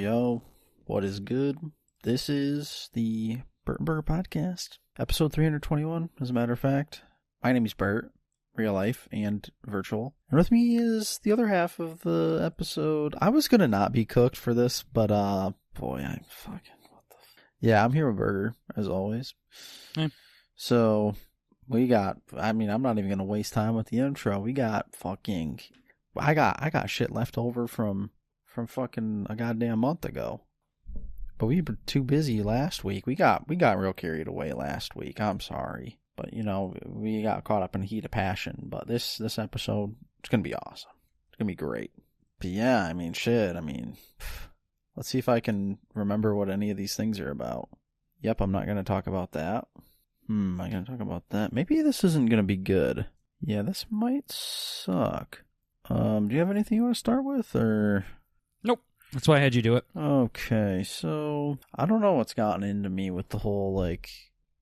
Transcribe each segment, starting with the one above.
Yo, what is good? This is the Burt and Burt podcast, episode 321, as a matter of fact. My name is Burt, real life and virtual. And with me is the other half of the episode. I was gonna not be cooked for this, but boy, I'm fucking, yeah, I'm here with Burger, as always. Hey. So, I'm not even gonna waste time with the intro. We got fucking, I got shit left over from fucking a goddamn month ago. But we were too busy last week. We got real carried away last week. I'm sorry. But, we got caught up in the heat of passion. But this episode, it's going to be awesome. It's going to be great. But yeah, let's see if I can remember what any of these things are about. Yep, I'm not going to talk about that. I'm going to talk about that. Maybe this isn't going to be good. Yeah, this might suck. Do you have anything you want to start with, or? Nope. That's why I had you do it. Okay, so I don't know what's gotten into me with the whole,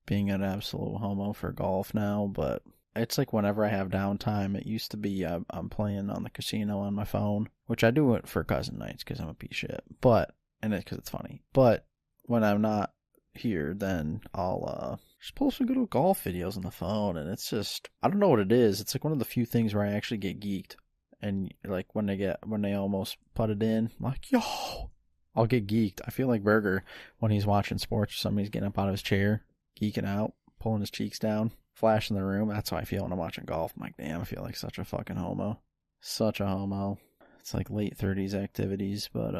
being an absolute homo for golf now, but it's like whenever I have downtime, it used to be I'm playing on the casino on my phone, which I do it for cousin nights because I'm a piece of shit, because it's funny. But when I'm not here, then I'll just post some good old golf videos on the phone, and it's just, I don't know what it is. It's like one of the few things where I actually get geeked. And when they almost put it in, I'm like, yo, I'll get geeked. I feel like Burger when he's watching sports or somebody's getting up out of his chair, geeking out, pulling his cheeks down, flashing the room. That's how I feel when I'm watching golf. I'm like, damn, I feel like such a fucking homo. Such a homo. It's like late 30s activities, but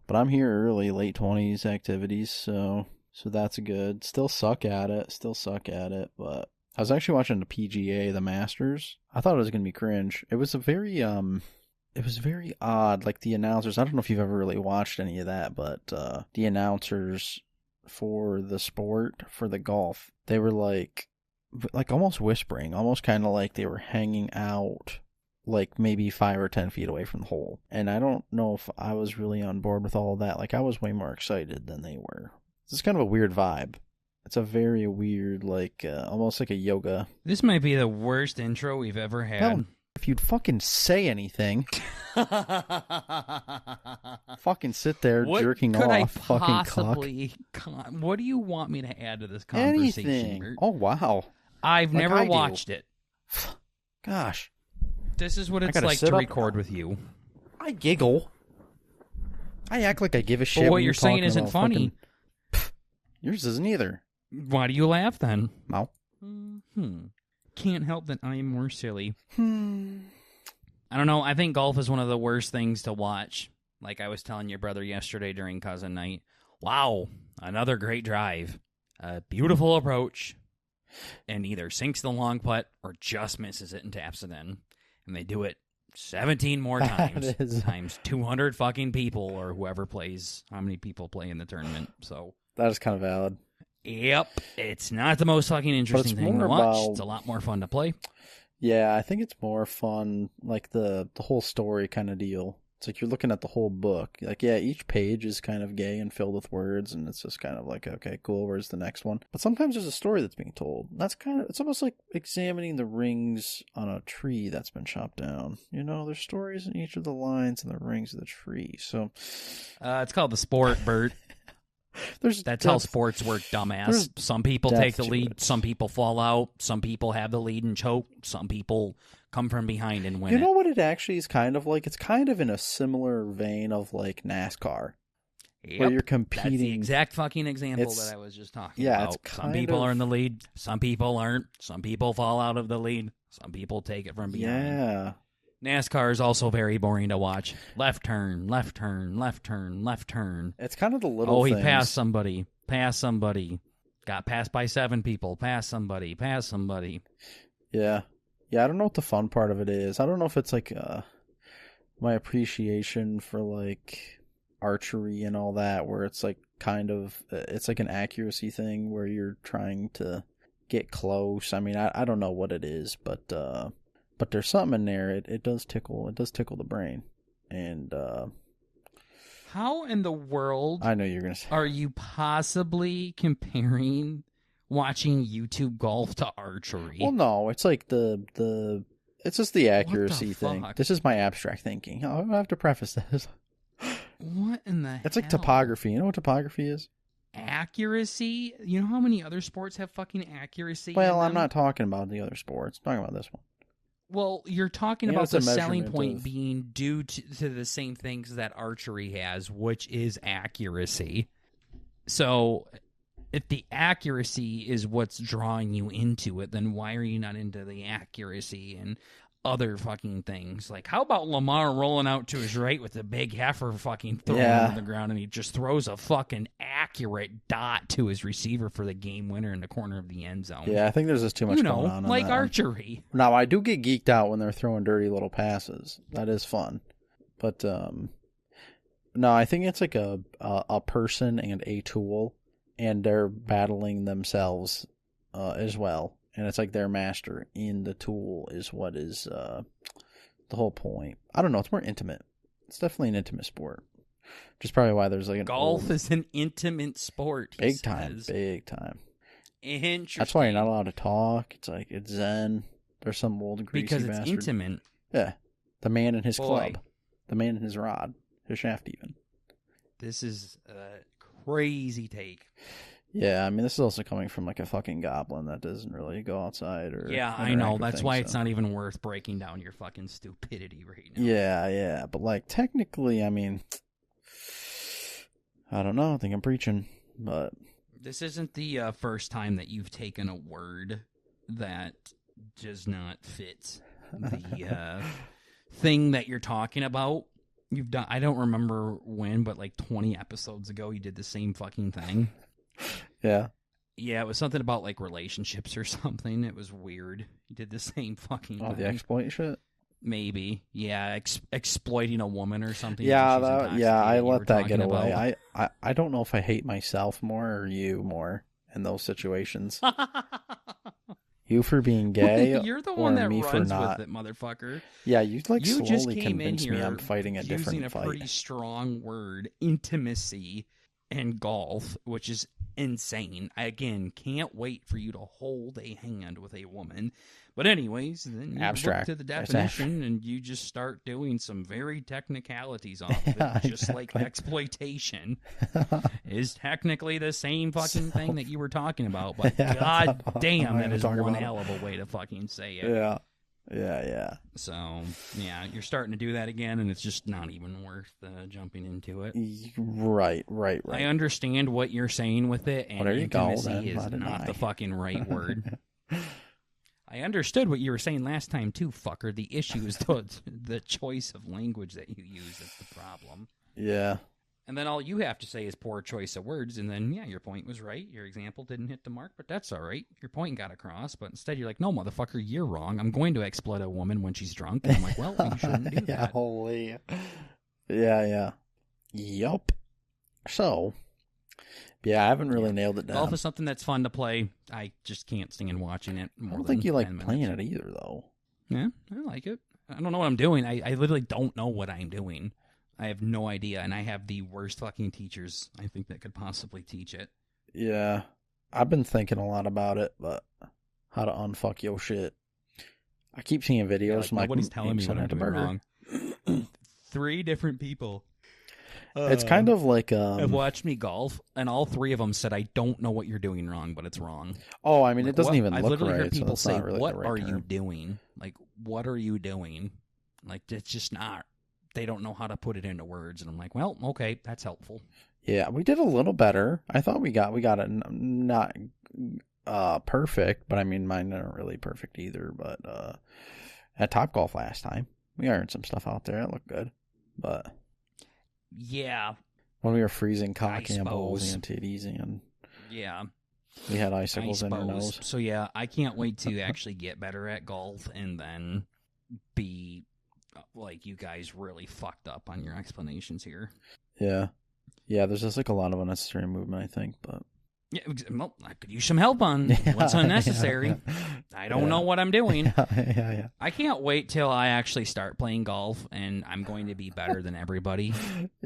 I'm here early, late 20s activities, so that's good. Still suck at it, but I was actually watching the PGA, the Masters. I thought it was going to be cringe. It was very odd. Like the announcers, I don't know if you've ever really watched any of that, but the announcers for the sport, for the golf, they were like almost whispering, almost kind of like they were hanging out like maybe 5 or 10 feet away from the hole. And I don't know if I was really on board with all of that. Like I was way more excited than they were. It's kind of a weird vibe. It's a very weird, almost like a yoga. This might be the worst intro we've ever had. Hell, if you'd fucking say anything. Fucking sit there jerking off. Fucking cock. What do you want me to add to this conversation? Anything. Bert? Oh, wow. I've never watched it. Gosh. This is what it's like to record with you. I giggle. I act like I give a shit. But what you're saying isn't funny. Yours isn't either. Why do you laugh then? No. Can't help that I am more silly. I don't know. I think golf is one of the worst things to watch. Like I was telling your brother yesterday during cousin night. Wow, another great drive. A beautiful approach. And either sinks the long putt or just misses it and taps it in. And they do it 17 more times. Times 200 fucking people or whoever plays. How many people play in the tournament. So that is kind of valid. Yep. It's not the most fucking interesting thing to watch. It's a lot more fun to play. Yeah, I think it's more fun, like the whole story kind of deal. It's like you're looking at the whole book. Like, yeah, each page is kind of gay and filled with words, and it's just kind of like, okay, cool, where's the next one? But sometimes there's a story that's being told. It's almost like examining the rings on a tree that's been chopped down. There's stories in each of the lines and the rings of the tree. So, it's called the sport, Bert. That's how sports work, dumbass. Some people take the lead, some people fall out, some people have the lead and choke, some people come from behind and win. You know what it actually is kind of like? It's kind of in a similar vein of like NASCAR. Yep, where you're competing. That's the exact fucking example that I was just talking about. Some people are in the lead, some people aren't, some people fall out of the lead, some people take it from behind. Yeah. NASCAR is also very boring to watch. Left turn, left turn, left turn, left turn. It's kind of the little things. He passed somebody. Got passed by 7 people. Passed somebody. Yeah. Yeah, I don't know what the fun part of it is. I don't know if it's like my appreciation for like archery and all that, where it's like kind of, it's like an accuracy thing where you're trying to get close. I don't know what it is, but there's something in there. It does tickle. It does tickle the brain. And how in the world I know you're gonna say, are you possibly comparing watching YouTube golf to archery? Well, no, it's like it's just the accuracy thing. This is my abstract thinking. I'll have to preface this. What in the It's like hell? topography. You know what topography is? Accuracy? You know how many other sports have fucking accuracy? Well, in I'm them? not talking about the other sports. I'm talking about this one. Well, you're talking Yeah, about it's a the selling measurement point of- being due to the same things that archery has, which is accuracy. So, if the accuracy is what's drawing you into it, then why are you not into the accuracy and other fucking things? Like, how about Lamar rolling out to his right with a big heifer fucking throwing Yeah. on the ground, and he just throws a fucking accurate dot to his receiver for the game winner in the corner of the end zone? Yeah, I think there's just too much going on. Like that one. archery. Now, I do get geeked out when they're throwing dirty little passes. That is fun. But, no, I think it's like a person and a tool, and they're battling themselves as well. And it's like their master in the tool is what is the whole point. I don't know. It's more intimate. It's definitely an intimate sport. Which is probably why there's like an Golf is an intimate sport. big time. Interesting. That's why you're not allowed to talk. It's like it's zen. There's some old greasy because it's bastard. intimate. Yeah, the man and his Boy. club, the man and his rod, his shaft even. This is a crazy take. Yeah, I mean, this is also coming from like a fucking goblin that doesn't really go outside or. Yeah, I interact know. with That's things, why so. it's not even worth breaking down your fucking stupidity right now. Yeah, but like technically, I mean, I don't know. I think I'm preaching, but This isn't the first time that you've taken a word that does not fit the thing that you're talking about. You've done. I don't remember when, but like 20 episodes ago, you did the same fucking thing. yeah. Yeah, it was something about like relationships or something. It was weird. You did the same fucking Oh, thing. the exploit shit. Maybe. Yeah, exploiting a woman or something. Yeah, when she's I intoxicated, you were let that get talking away. I don't know if I hate myself more or you more in those situations. You for being gay, You're the or one that me for runs not. with it, motherfucker. Yeah, you like You just slowly came in convince me here I'm fighting a using different a fight. pretty strong word, intimacy, and golf, which is insane. I, again, can't wait for you to hold a hand with a woman. But anyways, then you Abstract. look to the It's definition and you just start doing some very technicalities off of Yeah, it, just like exactly. exploitation is technically the same fucking thing that you were talking about. But Yeah, god I'm damn, not that gonna is talk one about it. hell of a way to fucking say it. Yeah. So, yeah, you're starting to do that again, and it's just not even worth jumping into it. Right. I understand what you're saying with it, and Well, there you go, intimacy then. is Why didn't not I? the fucking right word. I understood what you were saying last time, too, fucker. The issue is the choice of language that you use that's the problem. Yeah. And then all you have to say is poor choice of words, and then, yeah, your point was right. Your example didn't hit the mark, but that's all right. Your point got across, but instead you're like, no, motherfucker, you're wrong. I'm going to exploit a woman when she's drunk. And I'm like, well, you shouldn't do Yeah, that. holy. Yeah. Yup. So, yeah, I haven't really nailed it down. Golf is something that's fun to play. I just can't stand watching it I more don't than think you like 10 minutes. playing it either, though. Yeah, I like it. I don't know what I'm doing. I literally don't know what I'm doing. I have no idea, and I have the worst fucking teachers I think that could possibly teach it. Yeah. I've been thinking a lot about it, but how to unfuck your shit. I keep seeing videos from like nobody's telling me what I'm Senator doing Burger. wrong. 3 different people. It's kind of like have watched me golf, and all 3 of them said, I don't know what you're doing wrong, but it's wrong. Oh, I mean, Like, it doesn't what- even I've look literally right. heard people so it's say, not really what the right are you term. doing? Like, what are you doing? Like, it's just not. They don't know how to put it into words. And I'm like, well, okay, that's helpful. Yeah, we did a little better. I thought we got it not perfect, but I mean, mine aren't really perfect either. But at Topgolf last time, we ironed some stuff out there. It looked good. But Yeah. when we were freezing cock I and balls suppose. and titties, and Yeah. we had I icicles in our suppose. nose. So, yeah, I can't wait to actually get better at golf and then be like you guys really fucked up on your explanations here. Yeah. There's just like a lot of unnecessary movement, I think. But Yeah, well, I could use some help on what's unnecessary. I don't know what I'm doing. Yeah. I can't wait till I actually start playing golf, and I'm going to be better than everybody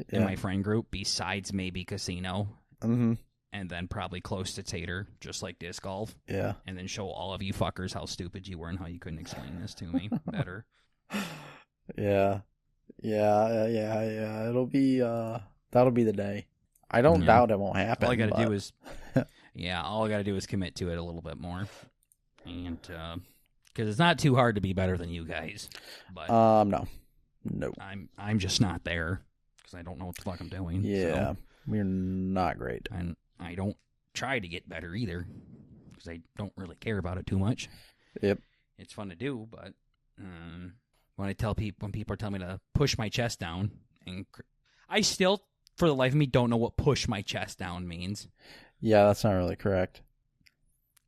in my friend group, besides maybe casino, Mm-hmm. and then probably close to Tater, just like disc golf, Yeah. and then show all of you fuckers how stupid you were and how you couldn't explain this to me better. Yeah. Yeah. It'll be that'll be the day. I don't doubt it won't happen. All I got to do is, all I got to do is commit to it a little bit more, and because it's not too hard to be better than you guys. But no, I'm just not there because I don't know what the fuck I'm doing. Yeah, so. We're not great, and I don't try to get better either because I don't really care about it too much. Yep, it's fun to do, but when people are telling me to push my chest down, and I still, for the life of me, don't know what push my chest down means. Yeah, that's not really correct.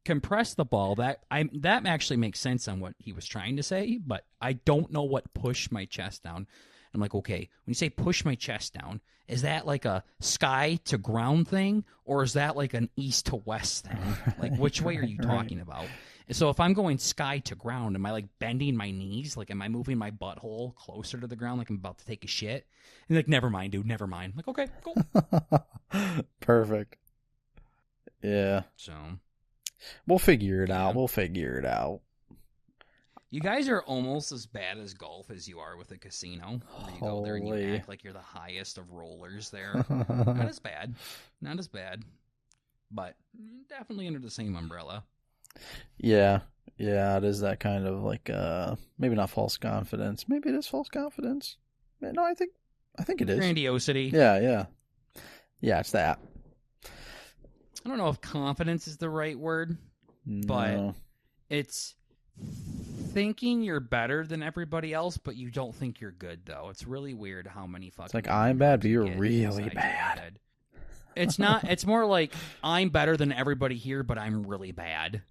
Compress the ball. That actually makes sense on what he was trying to say, but I don't know what push my chest down. I'm like, okay, when you say push my chest down, is that like a sky to ground thing, or is that like an east to west thing? Like, which way are you talking about? So if I'm going sky to ground, am I like bending my knees? Like, am I moving my butthole closer to the ground like I'm about to take a shit? And like, never mind, dude, never mind. I'm like, okay, cool. Perfect. Yeah. So we'll figure it out. We'll figure it out. You guys are almost as bad as golf as you are with a casino. Where you go there and you act like you're the highest of rollers there. Not as bad. Not as bad. But definitely under the same umbrella. Yeah. Yeah, it is that kind of like, maybe not false confidence. Maybe it is false confidence. No, I think it is. Grandiosity. Yeah. Yeah, it's that. I don't know if confidence is the right word, but it's thinking you're better than everybody else, but you don't think you're good, though. It's really weird how many fucking... It's like, I'm bad, but you're really bad. It's not... It's more like, I'm better than everybody here, but I'm really bad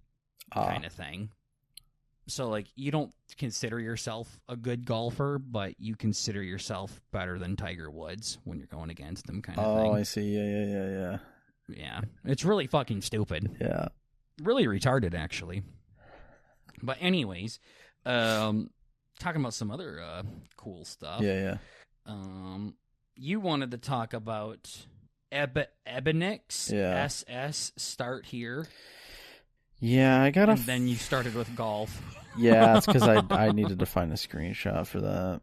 kind of thing. So, like, you don't consider yourself a good golfer, but you consider yourself better than Tiger Woods when you're going against him kind of thing. Oh, I see. Yeah. Yeah. It's really fucking stupid. Yeah. Really retarded, actually. But anyways, talking about some other cool stuff. Yeah. You wanted to talk about Ebonix SS start here. Yeah, I gotta... And then you started with golf. Yeah, it's because I needed to find a screenshot for that.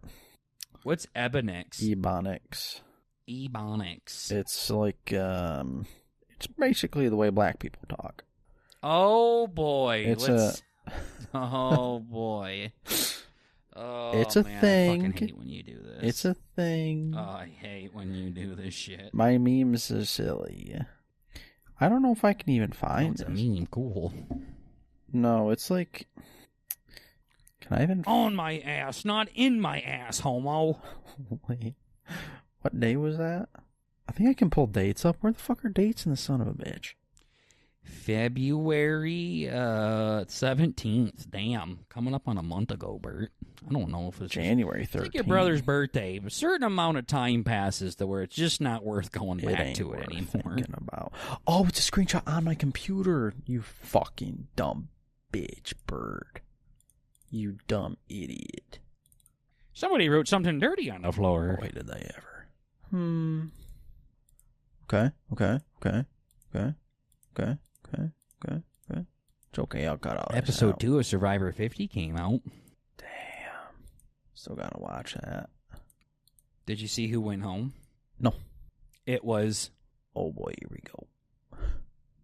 What's Ebonix? Ebonix. It's like, it's basically the way black people talk. Oh, boy. Oh, boy. Oh, it's a thing. I fucking hate when you do this. It's a thing. Oh, I hate when you do this shit. My memes are silly. I don't know if I can even find it. It's a meme. Cool. No, it's like... Can I even... On my ass, not in my ass, homo. Wait. What day was that? I think I can pull dates up. Where the fuck are dates in the son of a bitch? February 17th. Damn. Coming up on a month ago, Burt. I don't know if it's... January 13th. It's like your brother's birthday. A certain amount of time passes to where it's just not worth going back to it anymore. About. Oh, it's a screenshot on my computer. You fucking dumb bitch, Burt. You dumb idiot. Somebody wrote something dirty on the floor. Boy, did they ever. Okay. It's okay, I'll cut out. Episode 2 of Survivor 50 came out. Damn. Still gotta watch that. Did you see who went home? No. It was... Oh boy, here we go.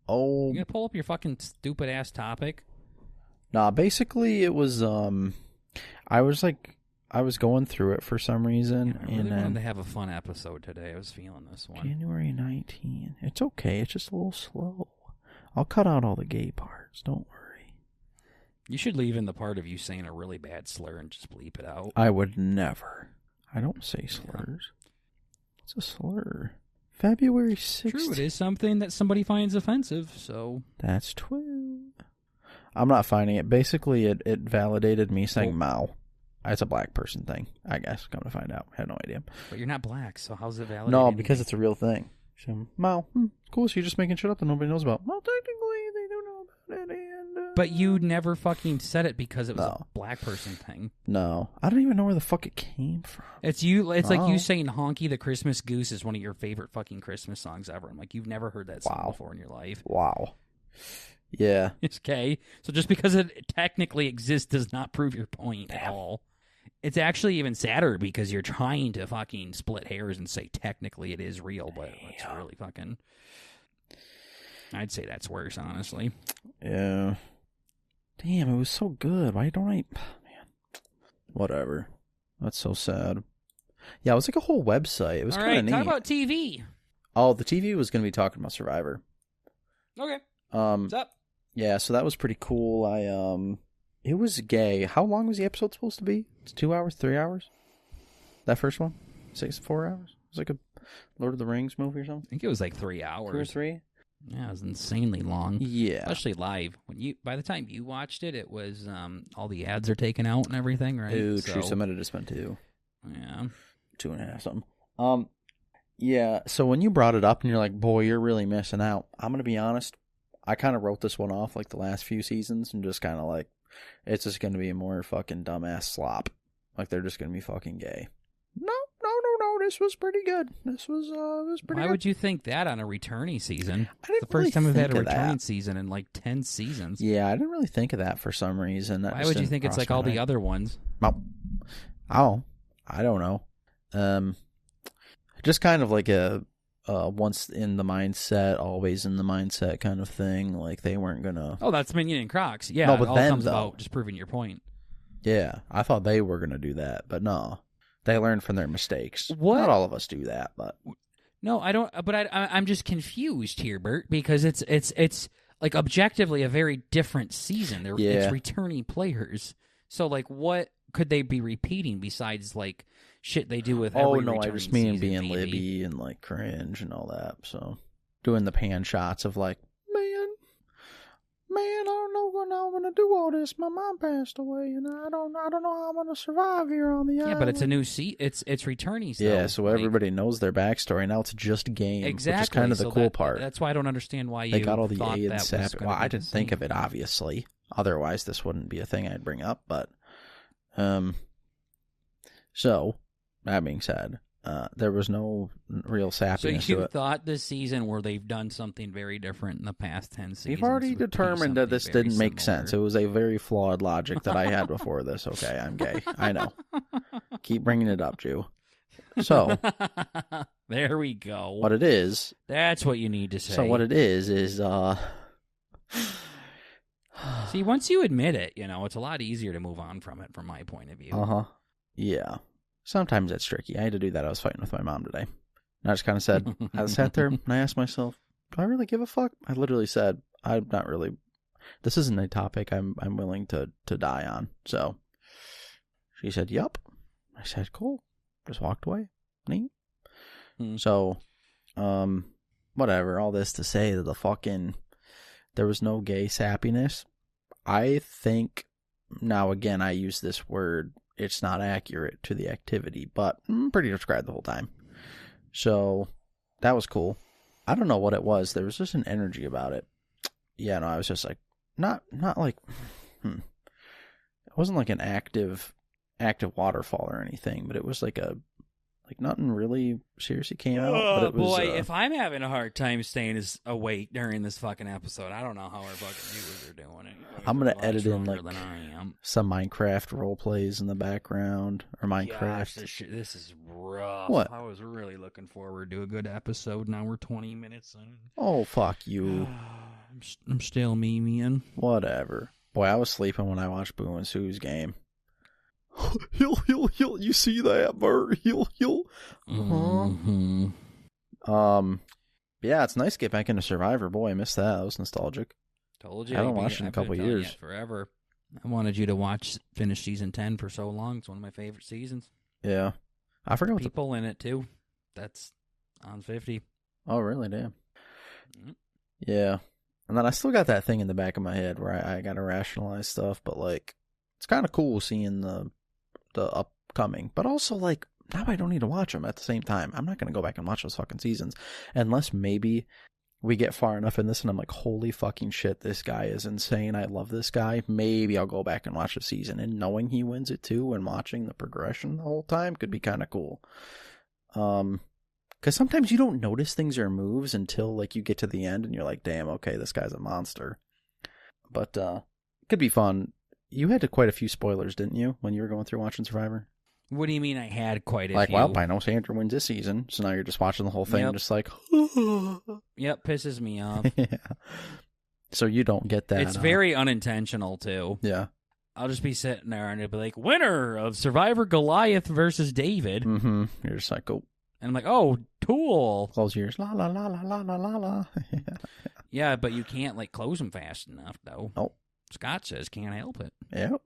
Oh. You gonna pull up your fucking stupid ass topic? Nah, basically it was, I was going through it for some reason. Yeah, I really wanted to have a fun episode today. I was feeling this one. January 19th. It's okay. It's just a little slow. I'll cut out all the gay parts. Don't worry. You should leave in the part of you saying a really bad slur and just bleep it out. I would never. I don't say slurs. It's a slur. February 6th. True, it is something that somebody finds offensive, so... That's true. I'm not finding it. Basically, it validated me saying Mao. It's a black person thing, I guess. Come to find out. I had no idea. But you're not black, so how's it validated? No, because it's a real thing. So, Mao. Cool, so you're just making shit up that nobody knows about. Well, technically, they do know about it. And, but you never fucking said it because it was a black person thing. No. I don't even know where the fuck it came from. It's you. It's like you saying Honky the Christmas Goose is one of your favorite fucking Christmas songs ever. I'm like, you've never heard that song before in your life. Wow. Yeah. It's okay. So just because it technically exists does not prove your point at all. It's actually even sadder because you're trying to fucking split hairs and say technically it is real, but it's really fucking... I'd say that's worse, honestly. Yeah. Damn, it was so good. Why don't I... Man. Whatever. That's so sad. Yeah, it was like a whole website. It was kind of neat. Talk about TV. Oh, the TV was going to be talking about Survivor. Okay. What's up? Yeah, so that was pretty cool. It was gay. How long was the episode supposed to be? It's 2 hours, 3 hours? That first one? 4 hours? It was like a Lord of the Rings movie or something? I think it was like 3 hours. 2 or 3? Yeah, it was insanely long. Yeah. Especially live. By the time you watched it, it was all the ads are taken out and everything, right? Ooh, true. So I might have just spent 2. Yeah. 2.5 something. Yeah, so when you brought it up and you're like, boy, you're really missing out. I'm going to be honest. I kind of wrote this one off like the last few seasons and just kind of like, it's just going to be a more fucking dumbass slop. Like they're just going to be fucking gay. No. This was pretty good. This was pretty good. Why would you think that on a returning season? It's the first time we've had a returning season in like 10 seasons. Yeah, I didn't really think of that for some reason. Why would you think it's like all the other ones? Oh, I don't know. Just kind of like a once in the mindset, always in the mindset kind of thing. Like they weren't gonna. Oh, that's Minion and Crocs. Yeah, no, but it all then, comes about just proving your point. Yeah, I thought they were gonna do that, but no. They learn from their mistakes. What? Not all of us do that, but no, I don't. But I'm just confused here, Bert, because it's like objectively a very different season. It's returning players. So like, what could they be repeating besides like shit they do with every returning I just mean season, being maybe? Libby and like cringe and all that. So doing the pan shots of like, man, I don't know when I'm gonna do all this. My mom passed away, and I don't know how I'm gonna survive here on the island. Yeah, but it's a new it's returnees. Though. Yeah, so everybody knows their backstory. Now it's just game, exactly. Which is kind of the cool part. That's why I don't understand why they you got all the thought A and that sap. was Well, I didn't think of it obviously. Otherwise, this wouldn't be a thing I'd bring up. But, so that being said, there was no real sappiness to it. So you thought this season where they've done something very different in the past 10 seasons? We've already determined that this didn't make sense. It was a very flawed logic that I had before this. Okay, I'm gay. I know. Keep bringing it up, Jew. So. There we go. What it is. That's what you need to say. So what it is. See, once you admit it, it's a lot easier to move on from it from my point of view. Uh-huh. Yeah. Sometimes it's tricky. I had to do that. I was fighting with my mom today. And I just kind of said, I sat there and I asked myself, do I really give a fuck? I literally said, I'm not really, this isn't a topic I'm willing to die on. So she said, yup. I said, cool. Just walked away. Neat. So, whatever. All this to say that there was no gay sappiness. I think, now again, I use this word, it's not accurate to the activity, but pretty described the whole time. So that was cool. I don't know what it was. There was just an energy about it. Yeah, no, I was just like, not like, it wasn't like an active waterfall or anything, but it was like nothing really seriously came out. But it was, boy, if I'm having a hard time staying awake during this fucking episode, I don't know how our fucking viewers are doing it. I'm going to edit in like some Minecraft role plays in the background or Minecraft. Gosh, this is rough. What? I was really looking forward to a good episode. Now we're 20 minutes in. Oh, fuck you. I'm still memeing. Whatever. Boy, I was sleeping when I watched Boo and Sue's game. He'll. You see that, Burt? He'll. Mm-hmm. Yeah, it's nice to get back into Survivor. Boy, I missed that. That was nostalgic. Told you. I haven't watched it in a couple years. Forever. I wanted you to finish season 10 for so long. It's one of my favorite seasons. Yeah. I forgot what people in it, too. That's on 50. Oh, really? Damn. Mm-hmm. Yeah. And then I still got that thing in the back of my head where I got to rationalize stuff, but, like, it's kind of cool seeing the upcoming. But also, like, now I don't need to watch them at the same time. I'm not going to go back and watch those fucking seasons unless maybe we get far enough in this and I'm like, holy fucking shit, this guy is insane. I love this guy. Maybe I'll go back and watch the season, and knowing he wins it too and watching the progression the whole time could be kind of cool. Because sometimes you don't notice things or moves until like you get to the end and you're like, damn, okay, this guy's a monster. But it could be fun. You had quite a few spoilers, didn't you, when you were going through watching Survivor? What do you mean I had quite a Like, few? well, I know Sandra wins this season, so now you're just watching the whole thing, just like, Yep, pisses me off. yeah. So you don't get that. It's very unintentional, too. Yeah. I'll just be sitting there and it'll be like, winner of Survivor Goliath versus David. Mm-hmm. You're just like, oh. And I'm like, oh, Tool. Close your ears. La, la, la, la, la, la, la, la. Yeah, but you can't, like, close them fast enough, though. Oh. Scott says can't help it. Yep.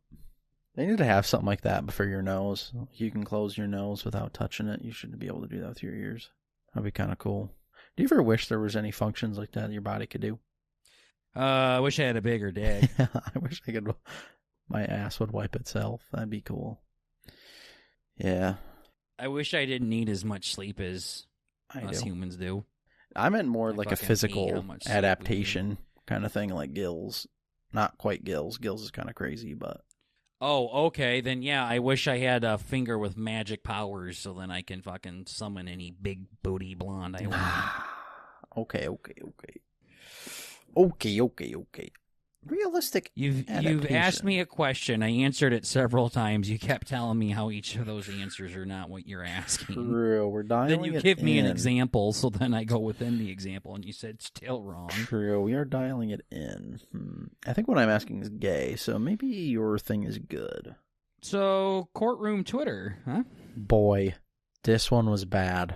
They need to have something like that for your nose. You can close your nose without touching it. You shouldn't be able to do that with your ears. That'd be kind of cool. Do you ever wish there was any functions like that your body could do? I wish I had a bigger dick. I wish I could. My ass would wipe itself. That'd be cool. Yeah. I wish I didn't need as much sleep as us humans do. I meant more like a physical adaptation sleep kind of thing, like gills. Not quite gills. Gills is kind of crazy, but... Oh, okay. Then, yeah, I wish I had a finger with magic powers so then I can fucking summon any big booty blonde I want. Okay. Realistic. You've asked me a question. I answered it several times. You kept telling me how each of those answers are not what you're asking. True. We're dialing it in. Then you give me an example, so then I go within the example, and you said still wrong. True. We are dialing it in. I think what I'm asking is gay, so maybe your thing is good. So, courtroom Twitter, huh? Boy, this one was bad.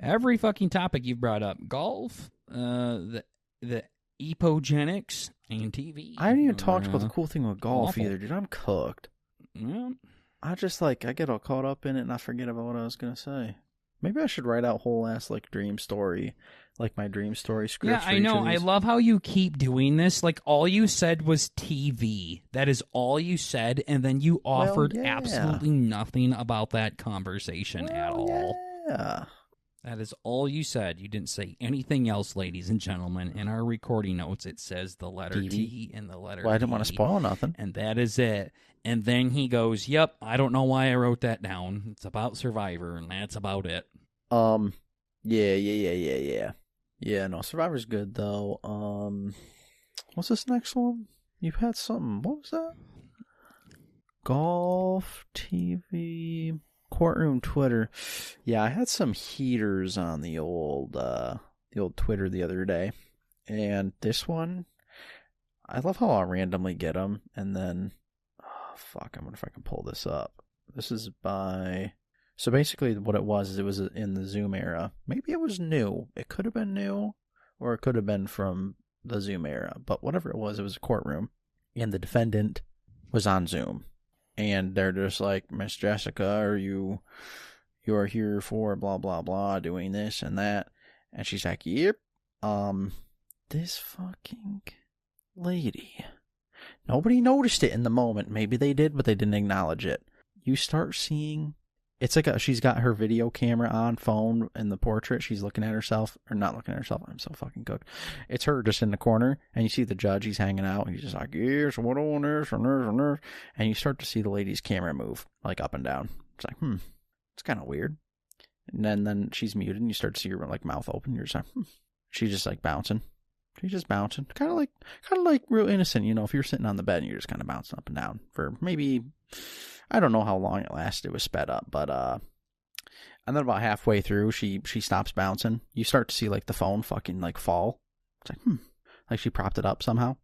Every fucking topic you've brought up. Golf, the epogenics, and TV. I haven't even talked about the cool thing with golf awful. either, dude. I'm cooked. Yeah. I get all caught up in it and I forget about what I was going to say. Maybe I should write out whole ass dream story, like my dream story scripts. Yeah, I know. I love how you keep doing this. Like, all you said was TV. That is all you said, and then you offered absolutely nothing about that conversation at all. Yeah. That is all you said. You didn't say anything else, ladies and gentlemen. In our recording notes, it says the letter TV? T and the letter Well, I didn't want to D, spoil nothing. and that is it. And then he goes, yep, I don't know why I wrote that down. It's about Survivor, and that's about it. Yeah. Yeah, no, Survivor's good, though. What's this next one? You've had something. What was that? Golf, TV... Courtroom Twitter. Yeah, I had some heaters on the old Twitter the other day. And this one, I love how I'll randomly get them. And then, I wonder if I can pull this up. This is by... So basically what it was is it was in the Zoom era. Maybe it was new. It could have been new. Or it could have been from the Zoom era. But whatever it was a courtroom. And the defendant was on Zoom. And they're just like, Miss Jessica, you are here for blah, blah, blah, doing this and that. And she's like, yep. This fucking lady. Nobody noticed it in the moment. Maybe they did, but they didn't acknowledge it. You start seeing, it's like she's got her video camera on phone in the portrait. She's looking at herself, or not looking at herself. I'm so fucking cooked. It's her just in the corner, and you see the judge. He's hanging out. He's just like, yes, what on this, and this, and this. And you start to see the lady's camera move, like up and down. It's like, it's kind of weird. And then she's muted, and you start to see her like mouth open. You're just like, She's just like bouncing. She's just bouncing, kind of like real innocent. You know, if you're sitting on the bed and you're just kind of bouncing up and down for maybe. I don't know how long it lasted. It was sped up, but and then about halfway through, she stops bouncing. You start to see like the phone fucking like fall. It's like like she propped it up somehow.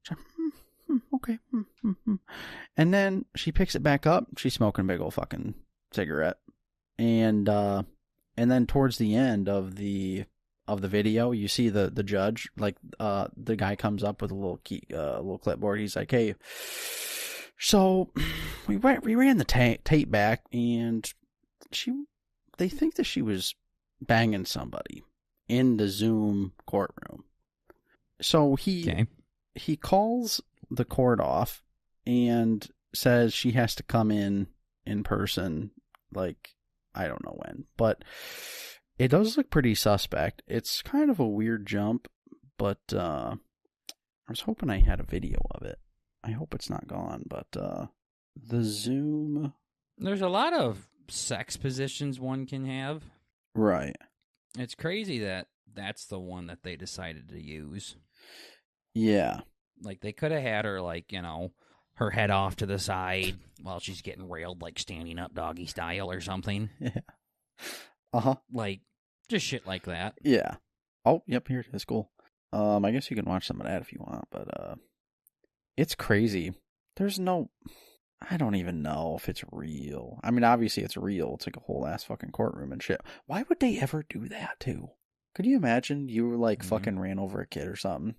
It's like okay, and then she picks it back up. She's smoking a big old fucking cigarette, and then towards the end of the video, you see the judge, like the guy comes up with a little clipboard. He's like, hey. So we ran the tape back, and they think that she was banging somebody in the Zoom courtroom. So he calls the court off and says she has to come in person, like I don't know when, but it does look pretty suspect. It's kind of a weird jump, but I was hoping I had a video of it. I hope it's not gone, but the Zoom... There's a lot of sex positions one can have. Right. It's crazy that that's the one that they decided to use. Yeah. Like, they could have had her, like, her head off to the side while she's getting railed, like standing up doggy style or something. Yeah. Uh-huh. Like, just shit like that. Yeah. Oh, yep, here it is. Cool. I guess you can watch some of that if you want, but it's crazy. There's no... I don't even know if it's real. I mean, obviously it's real. It's like a whole ass fucking courtroom and shit. Why would they ever do that, too? Could you imagine you were like fucking ran over a kid or something?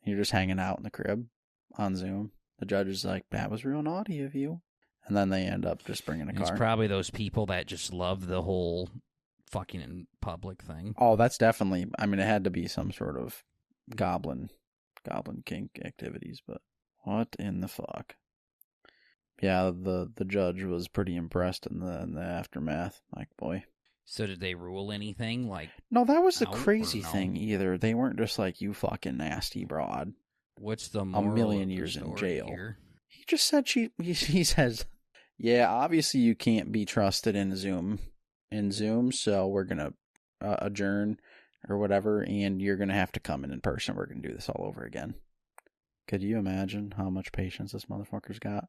You're just hanging out in the crib on Zoom. The judge is like, that was real naughty of you. And then they end up just bringing a car. It's probably those people that just love the whole fucking in public thing. Oh, that's definitely... I mean, it had to be some sort of goblin kink activities, but what in the fuck? Yeah, the judge was pretty impressed in the aftermath. Like, boy. So did they rule anything? Like, no, that was the out crazy or no? thing either. They weren't just like, you fucking nasty broad. What's the A moral million of the years in story jail. here? He just said he says, yeah, obviously you can't be trusted in Zoom, so we're going to adjourn or whatever, and you're going to have to come in person. We're going to do this all over again. Could you imagine how much patience this motherfucker's got?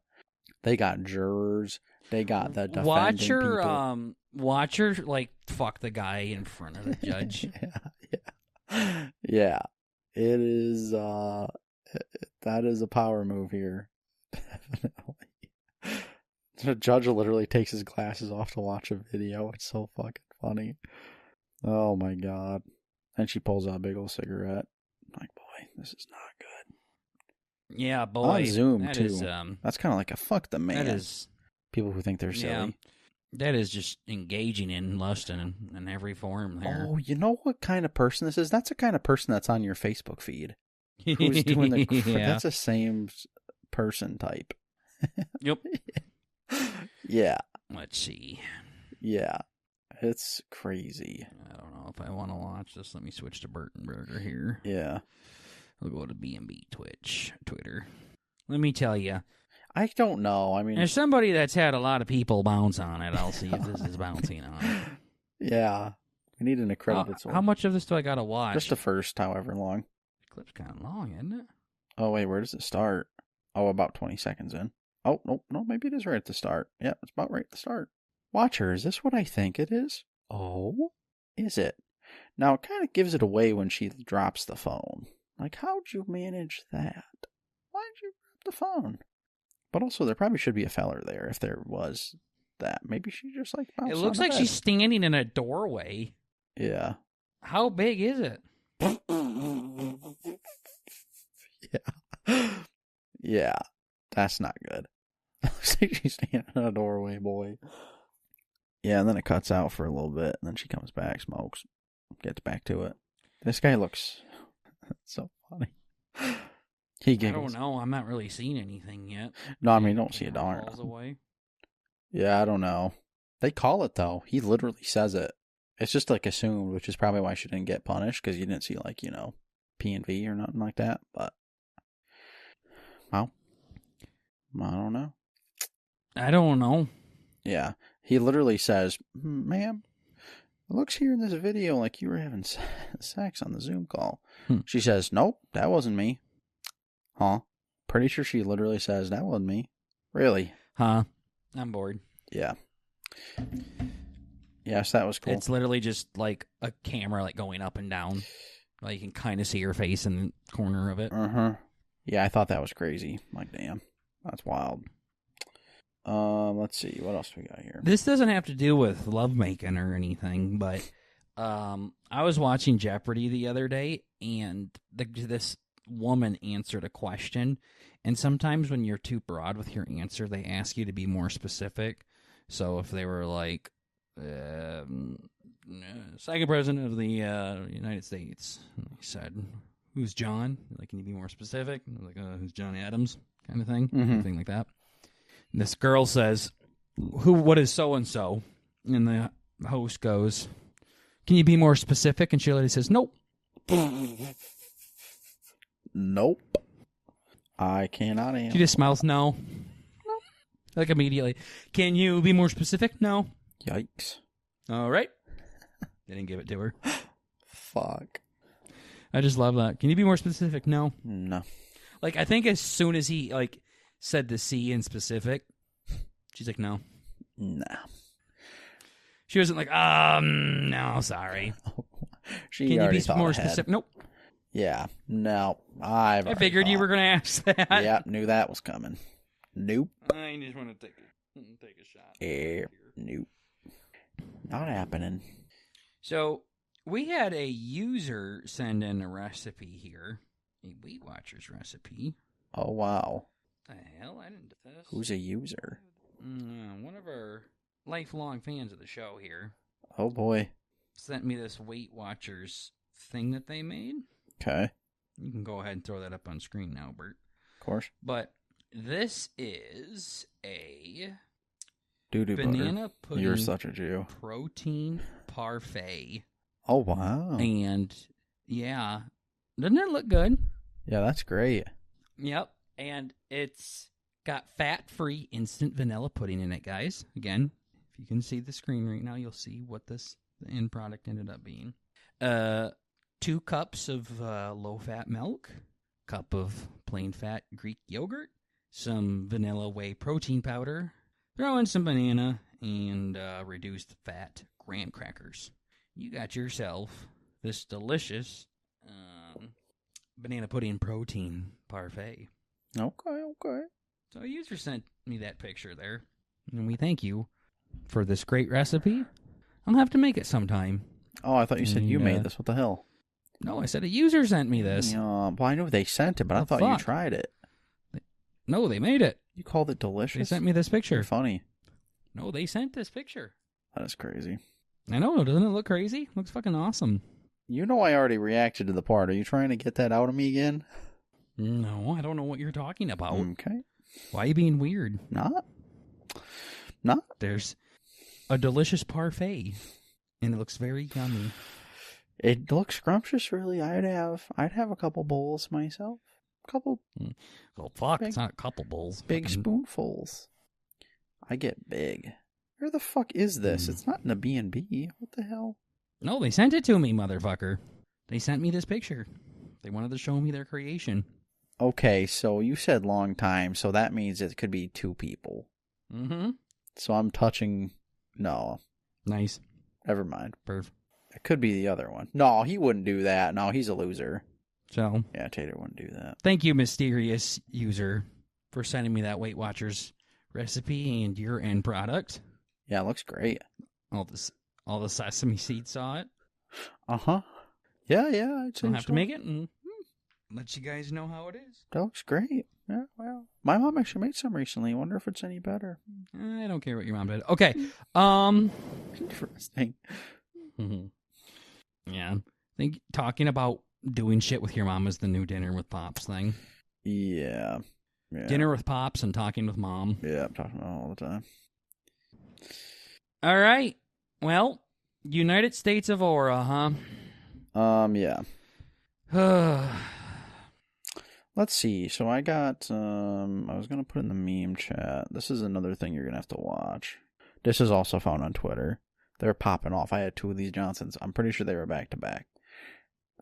They got jurors. They got the defending people. Watch her, like, fuck the guy in front of the judge. Yeah. It is, that is a power move here. Definitely. The judge literally takes his glasses off to watch a video. It's so fucking funny. Oh my god. And she pulls out a big old cigarette. I'm like, boy, this is not good. Yeah, boy. On Zoom, that too. Is, that's kind of like a fuck the man. That is... People who think they're silly. Yeah, that is just engaging in lust in every form there. Oh, you know what kind of person this is? That's the kind of person that's on your Facebook feed. Who's doing the... Yeah. That's the same person type. Yep. Yeah. Let's see. Yeah. It's crazy. I don't know if I want to watch this. Let me switch to Burt and Burger here. Yeah. We'll go to B&B Twitter. Let me tell you. I don't know. I mean... As somebody that's had a lot of people bounce on it, I'll see if this is bouncing on it. Yeah. We need an accredited source. How much of this do I got to watch? Just the first, however long. The clip's kind of long, isn't it? Oh, wait, where does it start? Oh, about 20 seconds in. Oh, nope, no, maybe it is right at the start. Yeah, it's about right at the start. Watch her, is this what I think it is? Oh, is it? Now, it kind of gives it away when she drops the phone. Like, how'd you manage that? Why'd you drop the phone? But also, there probably should be a feller there if there was that. Maybe she just, like, bounced It looks on the like bed. she's standing in a doorway. Yeah. How big is it? Yeah. Yeah. That's not good. Looks like she's standing in a doorway, boy. Yeah, and then it cuts out for a little bit, and then she comes back, smokes, gets back to it. This guy looks so funny. He giggles. I don't know. I'm not really seeing anything yet. No, I mean, don't see a darn. Falls away. Yeah, I don't know. They call it, though. He literally says it. It's just, like, assumed, which is probably why she didn't get punished, because you didn't see, like, you know, P&V or nothing like that, but... Well, I don't know. I don't know. Yeah. He literally says, ma'am, it looks here in this video like you were having sex on the Zoom call. She says, nope, that wasn't me. Huh? Pretty sure she literally says, that wasn't me. Really? Huh? I'm bored. Yeah. Yes, that was cool. It's literally just like a camera like going up and down. Like you can kind of see her face in the corner of it. Uh-huh. Yeah, I thought that was crazy. Like, damn. That's wild. Let's see. What else do we got here? This doesn't have to do with lovemaking or anything, but I was watching Jeopardy the other day, and this woman answered a question. And sometimes when you're too broad with your answer, they ask you to be more specific. So if they were like, second president of the United States, and he said, who's John? Like, can you be more specific? And I was like, who's John Adams? Kind of thing. Mm-hmm. Thing like that. And this girl says, what is so-and-so? And the host goes, can you be more specific? And she literally says, nope. Nope. I cannot answer. She just smiles, no. Nope. Like immediately. Can you be more specific? No. Yikes. All right. They didn't give it to her. Fuck. I just love that. Can you be more specific? No. No. Like, I think as soon as he, like, said the C in specific. She's like, no. Nah. She wasn't like, no, sorry. She Can you already be thought more ahead. specific? Nope. Yeah. No. I figured you were going to ask that. Yep, knew that was coming. Nope. I just want to take a shot. Yeah. Nope. Not happening. So, we had a user send in a recipe here. A Weight Watchers recipe. Oh, wow. The hell? I didn't do this. Who's a user? One of our lifelong fans of the show here Oh, boy. sent me this Weight Watchers thing that they made. Okay. You can go ahead and throw that up on screen now, Bert. Of course. But this is a Doo-doo banana butter. pudding You're such a Jew. protein parfait. Oh, wow. And, yeah, doesn't it look good? Yeah, that's great. Yep. And it's got fat-free instant vanilla pudding in it, guys. Again, if you can see the screen right now, you'll see what the end product ended up being. 2 cups of low-fat milk, cup of plain fat Greek yogurt, some vanilla whey protein powder, throw in some banana, and reduced fat graham crackers. You got yourself this delicious banana pudding protein parfait. Okay. So a user sent me that picture there, and we thank you for this great recipe. I'll have to make it sometime. Oh, I thought you said you made this. What the hell? No, I said a user sent me this. Well, I know they sent it, but I thought you tried it. No, they made it. You called it delicious? They sent me this picture. You're funny. No, they sent this picture. That is crazy. I know, doesn't it look crazy? Looks fucking awesome. You know I already reacted to the part. Are you trying to get that out of me again? No, I don't know what you're talking about. Okay. Why are you being weird? Not. There's a delicious parfait, and it looks very yummy. It looks scrumptious, really. I'd have a couple bowls myself. Couple. Well, fuck, it's not a couple bowls. Big spoonfuls. I get big. Where the fuck is this? It's not in the B&B. What the hell? No, they sent it to me, motherfucker. They sent me this picture. They wanted to show me their creation. Okay, so you said long time, so that means it could be 2 people. Mm-hmm. So I'm touching... No. Nice. Never mind. Perf. It could be the other one. No, he wouldn't do that. No, he's a loser. So. Yeah, Tater wouldn't do that. Thank you, mysterious user, for sending me that Weight Watchers recipe and your end product. Yeah, it looks great. All the sesame seeds saw it. Uh-huh. Yeah, I'd say I'll have to make it and let you guys know how it is. That looks great. Yeah, well. My mom actually made some recently. I wonder if it's any better. I don't care what your mom did. Okay. Interesting. Yeah. I think talking about doing shit with your mom is the new dinner with pops thing. Yeah. Dinner with pops and talking with mom. Yeah, I'm talking about it all the time. All right. Well, United States of Aura, huh? Yeah. Let's see. So I got, I was going to put in the meme chat. This is another thing you're going to have to watch. This is also found on Twitter. They're popping off. I had 2 of these Johnsons. I'm pretty sure they were back to back.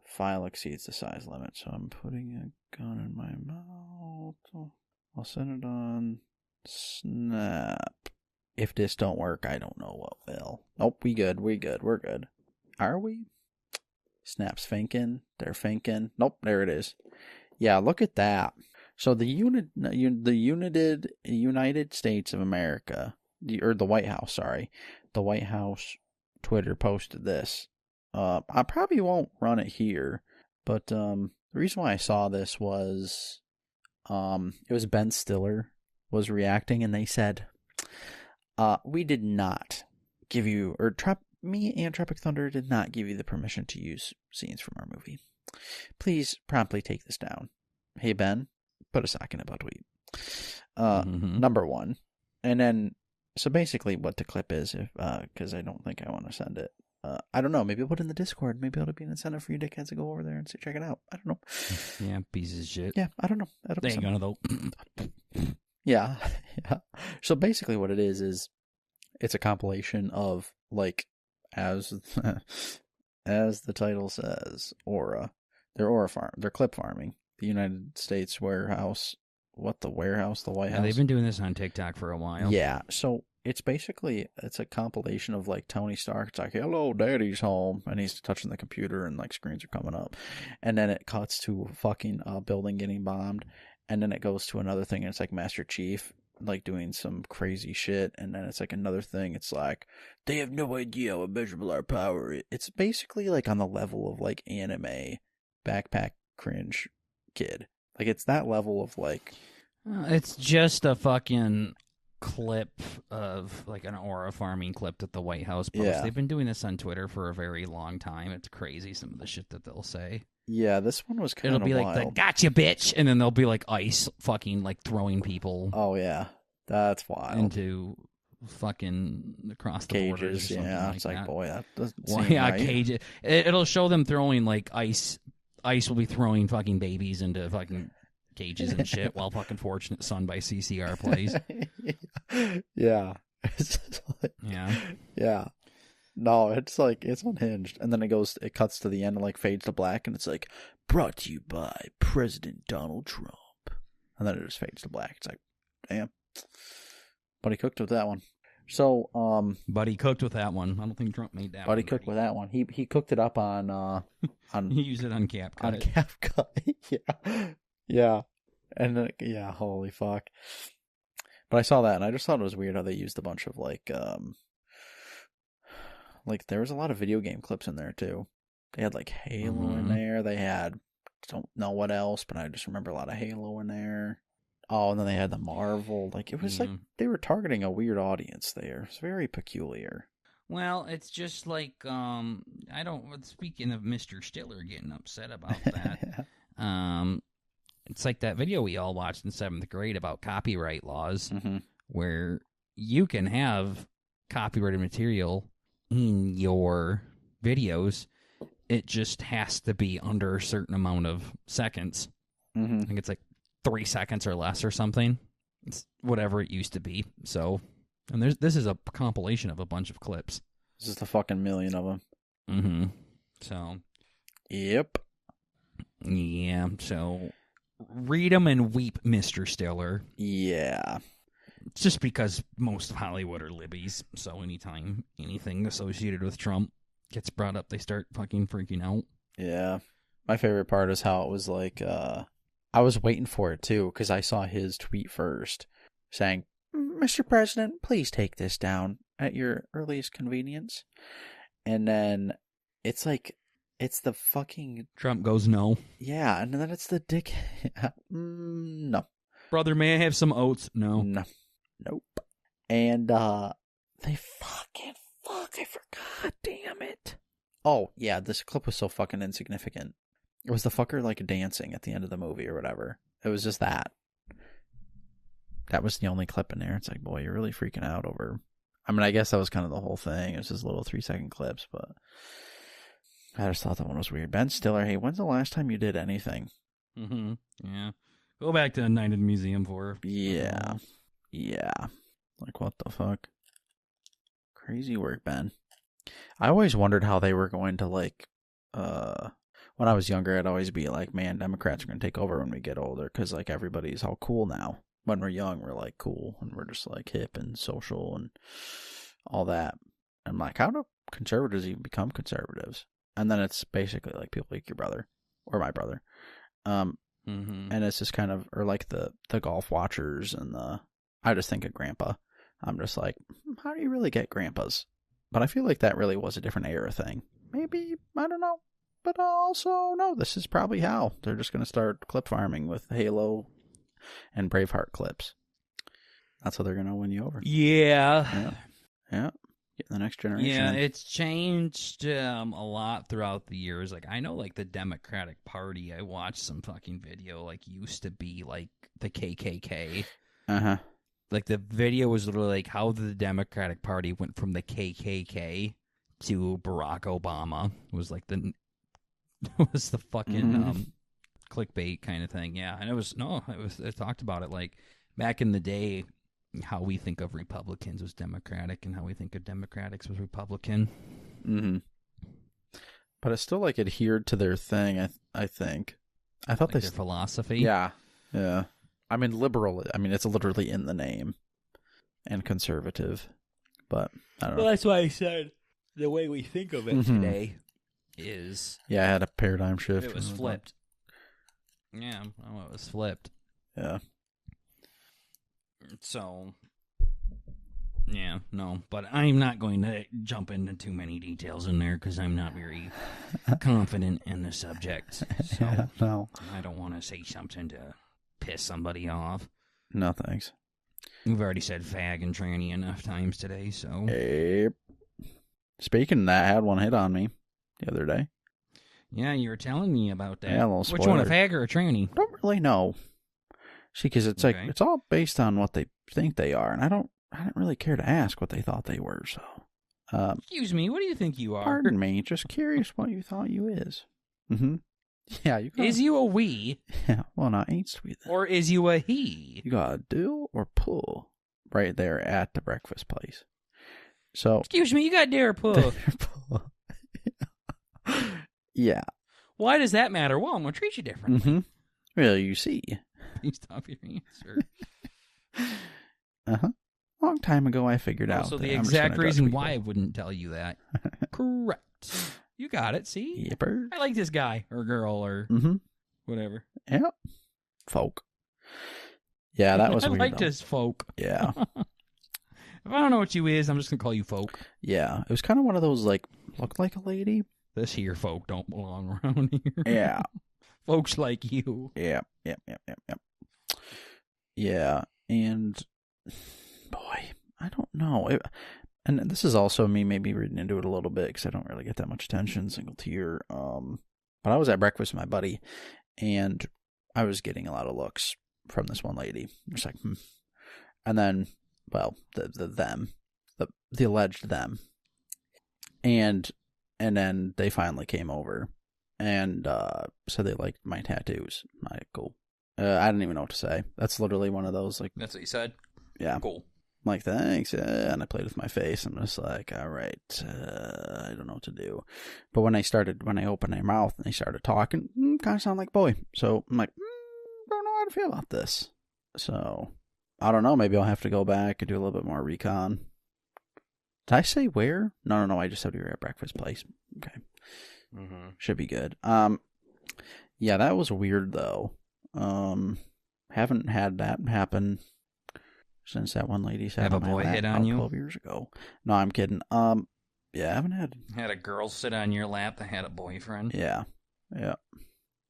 File exceeds the size limit, so I'm putting a gun in my mouth. I'll send it on Snap. If this don't work, I don't know what will. Nope, we're good. Are we? Snap's finking. They're finking. Nope, there it is. Yeah, look at that. So the United States of America, the White House, sorry. The White House Twitter posted this. I probably won't run it here, but the reason why I saw this was it was Ben Stiller was reacting, and they said, we did not give you, or me and Tropic Thunder did not give you the permission to use scenes from our movie. Please promptly take this down. Hey, Ben, put a sock in a butt tweet. Number 1. And then, so basically what the clip is, because I don't think I want to send it. I don't know. Maybe I'll put it in the Discord. Maybe it'll be an incentive for you dickheads to go over there and check it out. I don't know. Yeah, pieces of shit. Yeah, I don't know. They ain't gonna though. Yeah. So basically what it is it's a compilation of, like, as the title says, Aura. They're Aura farm. They're clip farming. The United States warehouse the warehouse, the White Yeah, House. they've been doing this on TikTok for a while. Yeah, so it's a compilation of like Tony Stark. It's like, hello, daddy's home, and he's touching the computer and like screens are coming up, and then it cuts to a fucking building getting bombed, and then it goes to another thing and it's like Master Chief like doing some crazy shit, and then it's like another thing. It's like they have no idea how immeasurable our power is. It's basically like on the level of like anime backpack cringe kid. Like it's that level of like. It's just a fucking clip of like an aura farming clip that the White House posts. Yeah. They've been doing this on Twitter for a very long time. It's crazy some of the shit that they'll say. Yeah, this one was kind of It'll be wild. like the gotcha bitch, and then they'll be like ice fucking like throwing people Oh yeah, that's wild. into fucking across the borders. Cages, Or something yeah. like It's like, that. boy, that doesn't Well, seem yeah, right. cages. It'll show them throwing like ice. Ice will be throwing fucking babies into fucking cages and shit while fucking Fortunate Son by CCR plays. Yeah. It's just like, Yeah. yeah. No, it's like, it's unhinged. And then it cuts to the end and like fades to black, and it's like, brought to you by President Donald Trump. And then it just fades to black. It's like, damn. But he cooked with that one. So, But he cooked with that one. I don't think Trump made that but one. he cooked with that one. He cooked it up on He used it on CapCut. on CapCut. Yeah. Yeah. And then, yeah, holy fuck. But I saw that and I just thought it was weird how they used a bunch of like there was a lot of video game clips in there too. They had like Halo in there. They had, don't know what else, but I just remember a lot of Halo in there. Oh, and then they had the Marvel. Like it was like they were targeting a weird audience there. It's very peculiar. Well, it's just like I don't. Speaking of Mr. Stiller getting upset about that, it's like that video we all watched in 7th grade about copyright laws, where you can have copyrighted material in your videos. It just has to be under a certain amount of seconds. I think it's like 3 seconds or less or something. It's whatever it used to be. So, and this is a compilation of a bunch of clips. This is the fucking million of them. So. Yep. Yeah, so read them and weep, Mr. Stiller. Yeah. It's just because most of Hollywood are libbies, so anytime anything associated with Trump gets brought up, they start fucking freaking out. Yeah. My favorite part is how it was like, I was waiting for it too, because I saw his tweet first saying, Mr. President, please take this down at your earliest convenience. And then it's like, it's the fucking... Trump goes, no. Yeah, and then it's the dick... no. Brother, may I have some oats? No. No. Nope. And, they fucking... Fuck, I forgot, damn it. Oh, yeah, this clip was so fucking insignificant. It was the fucker, like, dancing at the end of the movie or whatever. It was just that. That was the only clip in there. It's like, boy, you're really freaking out over... I mean, I guess that was kind of the whole thing. It was just little 3-second clips, but... I just thought that one was weird. Ben Stiller, hey, when's the last time you did anything? Yeah. Go back to Night at the Museum for... Yeah. Yeah. Like, what the fuck? Crazy work, Ben. I always wondered how they were going to, like, when I was younger, I'd always be like, man, Democrats are going to take over when we get older, because, like, everybody's all cool now. When we're young, we're, like, cool, and we're just, like, hip and social and all that. I'm like, how do conservatives even become conservatives? And then it's basically, like, people like your brother, or my brother. And it's just kind of, or, like, the golf watchers and I just think of grandpa. I'm just like, how do you really get grandpas? But I feel like that really was a different era thing. Maybe, I don't know. But also, no, this is probably how. They're just going to start clip farming with Halo and Braveheart clips. That's how they're going to win you over. Yeah. Get the next generation. Yeah, it's changed a lot throughout the years. Like, I know, like, the Democratic Party, I watched some fucking video, like, used to be, like, the KKK. Like, the video was literally, like, how the Democratic Party went from the KKK to Barack Obama. It was, like, was the fucking clickbait kind of thing. Yeah, and it talked about it, like, back in the day, how we think of Republicans was Democratic and how we think of Democrats was Republican. But it's still, like, adhered to their thing, I think. I thought like their philosophy. Yeah. Yeah. I mean, liberal. I mean, it's literally in the name, and conservative. But I don't know. Well, that's why I said the way we think of it today is. Yeah, I had a paradigm shift. It was flipped. Yeah, well, it was flipped. Yeah. So, yeah, no, but I'm not going to jump into too many details in there because I'm not very confident in the subject. So Yeah, no. I don't want to say something to piss somebody off. No, thanks. We've already said fag and tranny enough times today, so. Yep. Speaking of that, I had one hit on me the other day. Yeah, you were telling me about that. Yeah, a little Which one, a spoiler. fag or a tranny? I don't really know. See, because it's like, it's all based on what they think they are, and I didn't really care to ask what they thought they were, so. Excuse me, what do you think you are? Pardon me, just curious what you thought you is. Mm-hmm. Yeah, you got. Is you a we? Yeah, well, not ain't we then. Or is you a he? You got to do or pull right there at the breakfast place. So. Excuse me, you got dare pull. Yeah. Why does that matter? Well, I'm going to treat you differently. Mm-hmm. Well, you see. Please stop your answer. Uh-huh. Long time ago, I figured out. So that the I'm just exact gonna judge reason people. why I wouldn't tell you that. Correct. You got it, see? Yipper. I like this guy or girl or whatever. Yep. Folk. Yeah, that was I weird. like though. this folk. Yeah. If I don't know what you is, I'm just going to call you folk. Yeah. It was kind of one of those, like, looked like a lady. This here folk don't belong around here. Yeah. Folks like you. Yeah. Yep. Yeah. And, boy, I don't know. And this is also me maybe reading into it a little bit because I don't really get that much attention, single tier. But I was at breakfast with my buddy, and I was getting a lot of looks from this one lady. Just like, And then, well, the alleged them. And then they finally came over and said they liked my tattoos. I'm like, cool. I didn't even know what to say. That's literally one of those, like... That's what you said? Yeah. Cool. I'm like, thanks. And I played with my face. I'm just like, all right, I don't know what to do. But when I opened their mouth and they started talking, kind of sound like boy. So I'm like, don't know how to feel about this. So, I don't know. Maybe I'll have to go back and do a little bit more recon. Did I say where? No. I just said we were at breakfast place. Okay. Should be good. Yeah, that was weird though. Haven't had that happen since that one lady sat Have on a my boy lap hit on about you? 12 years ago. No, I'm kidding. Yeah, I haven't had. Had a girl sit on your lap that had a boyfriend? Yeah.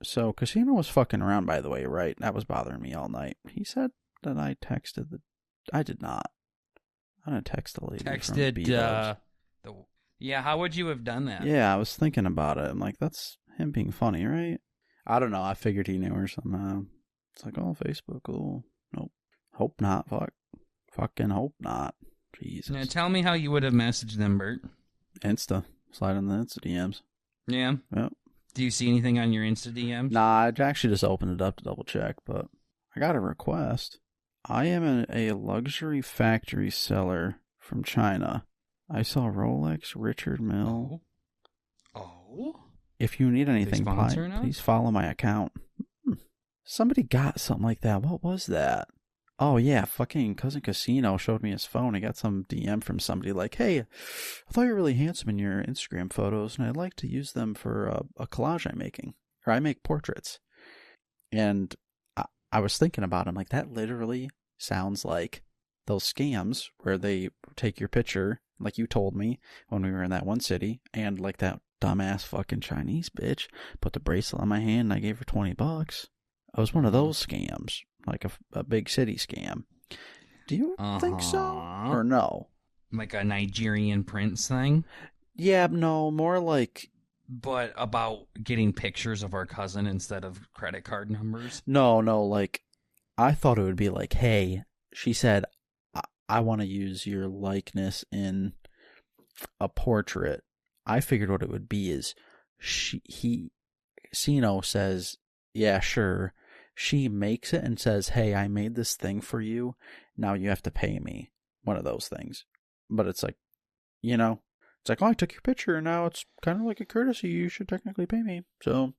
So, Casino was fucking around, by the way, right? That was bothering me all night. He said that I texted I did not. I didn't text the lady. Texted, yeah, how would you have done that? Yeah, I was thinking about it. I'm like, that's him being funny, right? I don't know. I figured he knew her somehow. It's like, oh, Facebook, cool. Nope. Hope not. Fucking hope not. Jesus. Now, tell me how you would have messaged them, Burt. Insta. Slide in the Insta DMs. Yeah? Yep. Do you see anything on your Insta DMs? Nah, I actually just opened it up to double check, but I got a request. I am a luxury factory seller from China. I sell Rolex, Richard Mille. Oh? If you need anything, please follow my account. Somebody got something like that. What was that? Oh, yeah, fucking Cousin Casino showed me his phone. He got some DM from somebody like, hey, I thought you were really handsome in your Instagram photos, and I'd like to use them for a collage I'm making. Or I make portraits. And I was thinking about him, like, that literally sounds like those scams where they take your picture, like you told me when we were in that one city, and like that dumbass fucking Chinese bitch put the bracelet on my hand and I gave her $20. It was one of those scams, like a big city scam. Do you think so? Or no? Like a Nigerian prince thing? Yeah, no, more like... But about getting pictures of our cousin instead of credit card numbers? No, like, I thought it would be like, hey, she said, I want to use your likeness in a portrait. I figured what it would be is Sino says, yeah, sure. She makes it and says, hey, I made this thing for you. Now you have to pay me. One of those things. But it's like, it's like, oh, I took your picture and now it's kind of like a courtesy. You should technically pay me. So,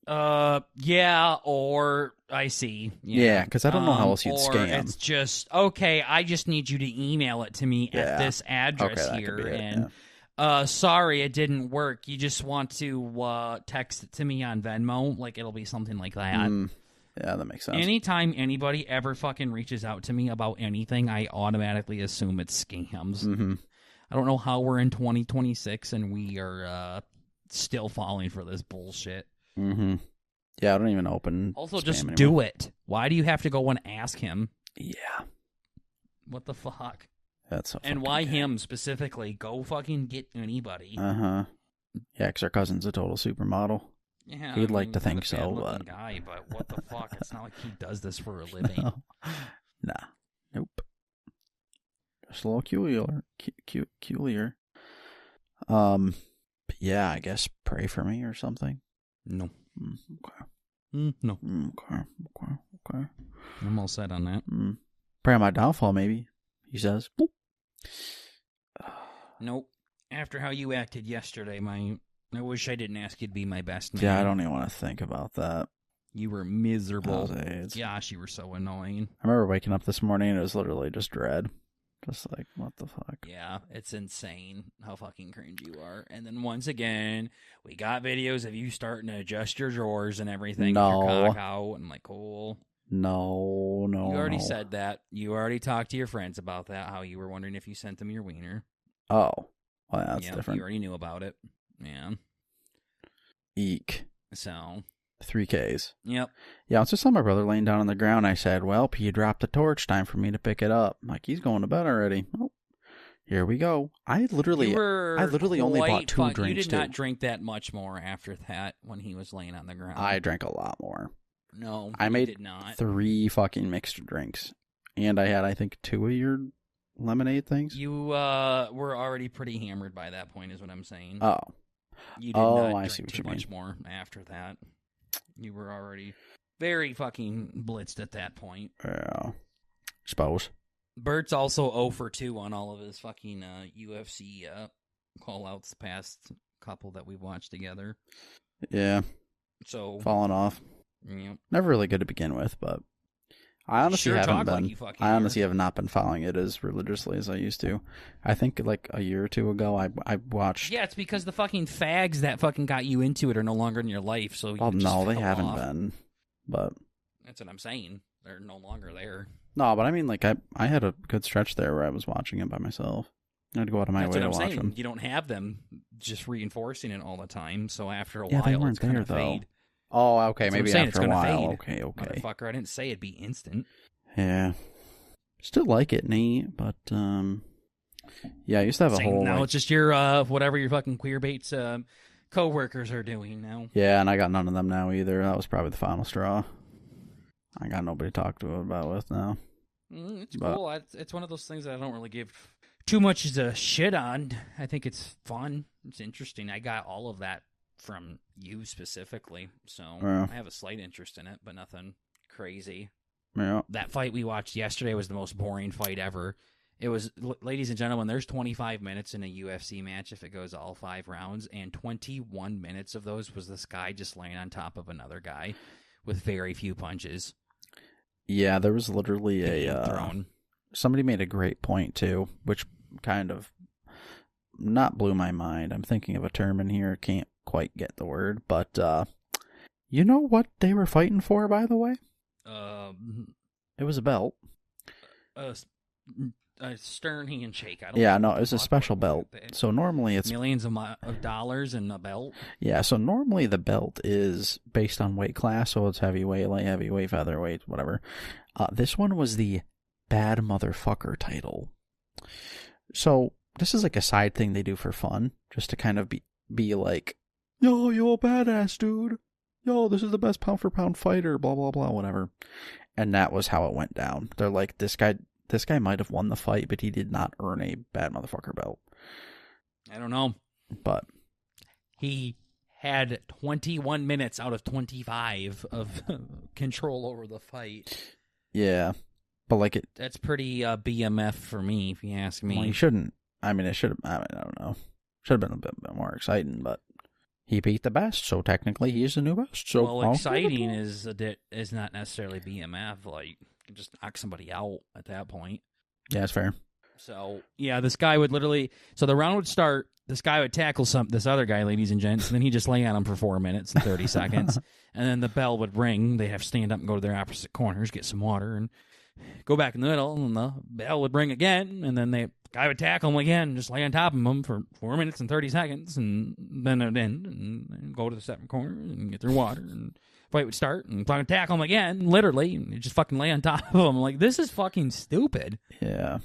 Yeah, or I see. Yeah, because I don't know how else you'd or scam. it's just, okay, I just need you to email it to me at this address here, and sorry, it didn't work. You just want to text it to me on Venmo? Like, it'll be something like that. Yeah, that makes sense. Anytime anybody ever fucking reaches out to me about anything, I automatically assume it's scams. Mm-hmm. I don't know how we're in 2026 and we are still falling for this bullshit. Mm-hmm. Yeah, I don't even open. Also, just anymore. do it. Why do you have to go and ask him? Yeah. What the fuck? That's so. And why him specifically? Go fucking get anybody. Yeah, because our cousin's a total supermodel. Yeah, he'd like to think so, but guy, but what the fuck? It's not like he does this for a living. No. Nah, nope. Just a little peculiar. But yeah, I guess pray for me or something. No. Okay. No. Okay. I'm all set on that. Pray on my downfall, maybe. He says. Boop. Nope. After how you acted yesterday, I wish I didn't ask you to be my best man. Yeah, I don't even want to think about that. You were miserable. Gosh, you were so annoying. I remember waking up this morning and it was literally just dread. Just like, what the fuck? Yeah, it's insane how fucking cringe you are. And then once again, we got videos of you starting to adjust your drawers and everything. No. With your cock out. I'm like, cool. No. You already said that. You already talked to your friends about that, how you were wondering if you sent them your wiener. Oh. Well, that's different. You already knew about it. Yeah. Eek. So. 3Ks. Yep. Yeah, I was just saw my brother laying down on the ground. I said, well, you dropped the torch. Time for me to pick it up. I'm like, he's going to bed already. Oh, here we go. I literally only bought 2 drinks, You did not drink that much more after that when he was laying on the ground. I drank a lot more. No, I made did not. 3 fucking mixed drinks. And I had, I think, 2 of your lemonade things. You were already pretty hammered by that point, is what I'm saying. Oh. You did not I drink see what too you mean. much more after that. You were already very fucking blitzed at that point. Yeah. Suppose. Burt's also 0 for 2 on all of his fucking UFC call-outs the past couple that we've watched together. Yeah. So falling off. Yeah. Never really good to begin with, but I honestly haven't been. I honestly have not been following it as religiously as I used to. I think like a year or 2 ago, I watched. Yeah, it's because the fucking fags that fucking got you into it are no longer in your life. So well, no, they haven't been. But that's what I'm saying. They're no longer there. No, but I mean, like I had a good stretch there where I was watching it by myself. I had to go out of my way to watch them. You don't have them just reinforcing it all the time. So after a while, they weren't there though. Fade. Oh, okay, maybe after a while. Fade. Okay. Motherfucker, I didn't say it'd be instant. Yeah. Still like it, Nate, but yeah, I used to have a whole. Now it's just your whatever your fucking queerbaits co-workers are doing now. Yeah, and I got none of them now either. That was probably the final straw. I got nobody to talk to about with now. It's cool. It's one of those things that I don't really give too much as a shit on. I think it's fun. It's interesting. I got all of that from you specifically, so I have a slight interest in it, but nothing crazy. Yeah. That fight we watched yesterday was the most boring fight ever. It was, ladies and gentlemen, there's 25 minutes in a UFC match if it goes all 5 rounds, and 21 minutes of those was this guy just laying on top of another guy with very few punches. Yeah, there was literally somebody made a great point too, which kind of not blew my mind. I'm thinking of a term in here, can't quite get the word, but you know what they were fighting for, by the way? It was a belt. A stern handshake. It was a special belt. So normally it's millions of dollars in a belt. Yeah, so normally the belt is based on weight class, so it's heavyweight, light heavyweight, featherweight, whatever. This one was the bad motherfucker title. So this is like a side thing they do for fun, just to kind of be like, yo, a badass dude. Yo, this is the best pound for pound fighter, blah, blah, blah, whatever. And that was how it went down. They're like, this guy might have won the fight, but he did not earn a bad motherfucker belt. I don't know. But he had 21 minutes out of 25 of control over the fight. Yeah. But like that's pretty BMF for me, if you ask me. Well, he shouldn't. I mean, it should have, I don't know. Should have been a bit more exciting, but he beat the best, so technically he's the new best. So well, exciting is not necessarily BMF. Like, you can just knock somebody out at that point. Yeah, that's fair. So, yeah, this guy would literally... So the round would start, this guy would tackle this other guy, ladies and gents, and then he'd just lay on him for 4 minutes and 30 seconds. And then the bell would ring. They'd have to stand up and go to their opposite corners, get some water, and go back in the middle, and the bell would ring again, and then the guy would tackle him again, just lay on top of him for 4 minutes and 30 seconds, and then it would end, and go to the second corner and get their water, and fight would start, and fucking tackle him again, literally, and just fucking lay on top of him. Like, this is fucking stupid. Yeah.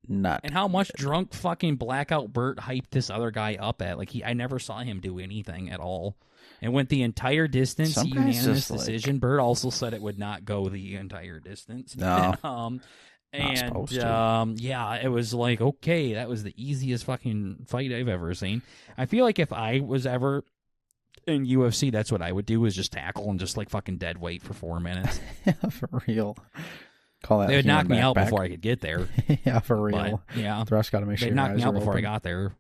And how much drunk fucking blackout Burt hyped this other guy up at. Like, I never saw him do anything at all. And went the entire distance, unanimous decision. Like... Burt also said it would not go the entire distance. No. Yeah, it was like, okay, that was the easiest fucking fight I've ever seen. I feel like if I was ever in UFC, that's what I would do, is just tackle and just like fucking dead weight for 4 minutes. Yeah, for real. Call that. They would knock me out before I could get there. Yeah, for real. But, yeah. The rest got to make sure they'd knock me out before open. I got there.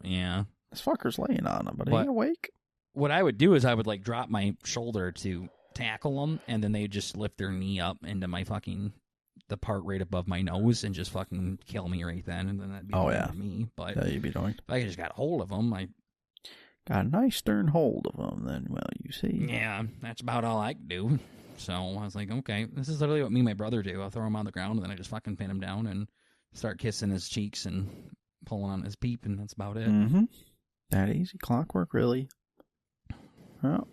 Yeah. This fucker's laying on him, but he awake? What I would do is I would like drop my shoulder to tackle them, and then they'd just lift their knee up into my fucking, the part right above my nose, and just fucking kill me right then, and then that'd be me. But yeah, you'd be doing. If I just got a hold of them, I got a nice stern hold of them. Then, well, you see. Yeah, that's about all I could do. So I was like, okay, this is literally what me and my brother do. I'll throw him on the ground, and then I just fucking pin him down and start kissing his cheeks and pulling on his peep, and that's about it. Mm-hmm. That easy. Clockwork, really. Oh.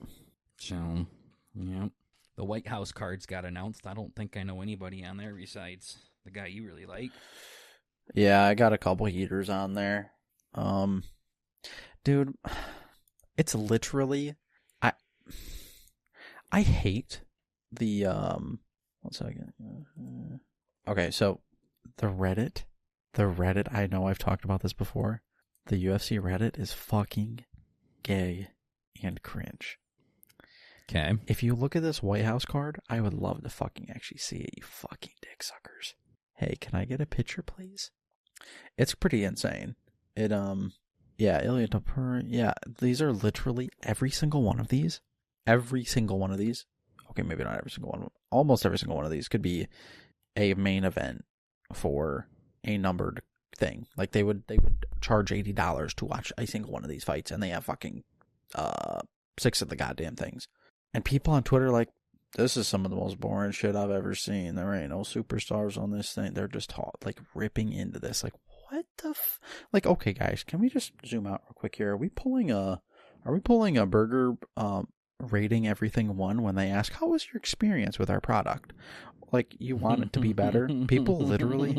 So, yeah. The White House cards got announced. I don't think I know anybody on there besides the guy you really like. Yeah, I got a couple heaters on there. Dude, it's literally... I hate the, 1 second. Okay, so the Reddit, I know I've talked about this before. The UFC Reddit is fucking gay and cringe. Okay. If you look at this White House card, I would love to fucking actually see it, you fucking dick suckers. Hey, can I get a picture, please? It's pretty insane. It, yeah, Ilya Topur, yeah, these are literally every single one of these. Every single one of these. Okay, maybe not every single one. Almost every single one of these could be a main event for a numbered thing. Like they would charge $80 to watch a single one of these fights, and they have fucking 6 of the goddamn things. And people on Twitter are like, this is some of the most boring shit I've ever seen. There ain't no superstars on this thing. They're just like ripping into this. Like, what the like, okay, guys, can we just zoom out real quick here? Are we pulling a burger rating everything 1 when they ask, how was your experience with our product? Like, you want it to be better? People literally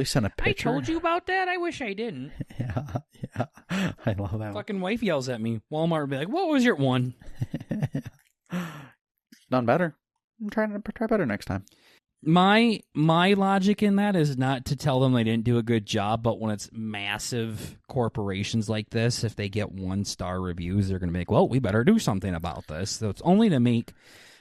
sent a picture. I told you about that? I wish I didn't. Yeah. I love that. Fucking wife yells at me. Walmart would be like, what was your 1? Done better. I'm trying to try better next time. My logic in that is not to tell them they didn't do a good job, but when it's massive corporations like this, if they get 1-star reviews, they're going to be like, well, we better do something about this. So it's only to make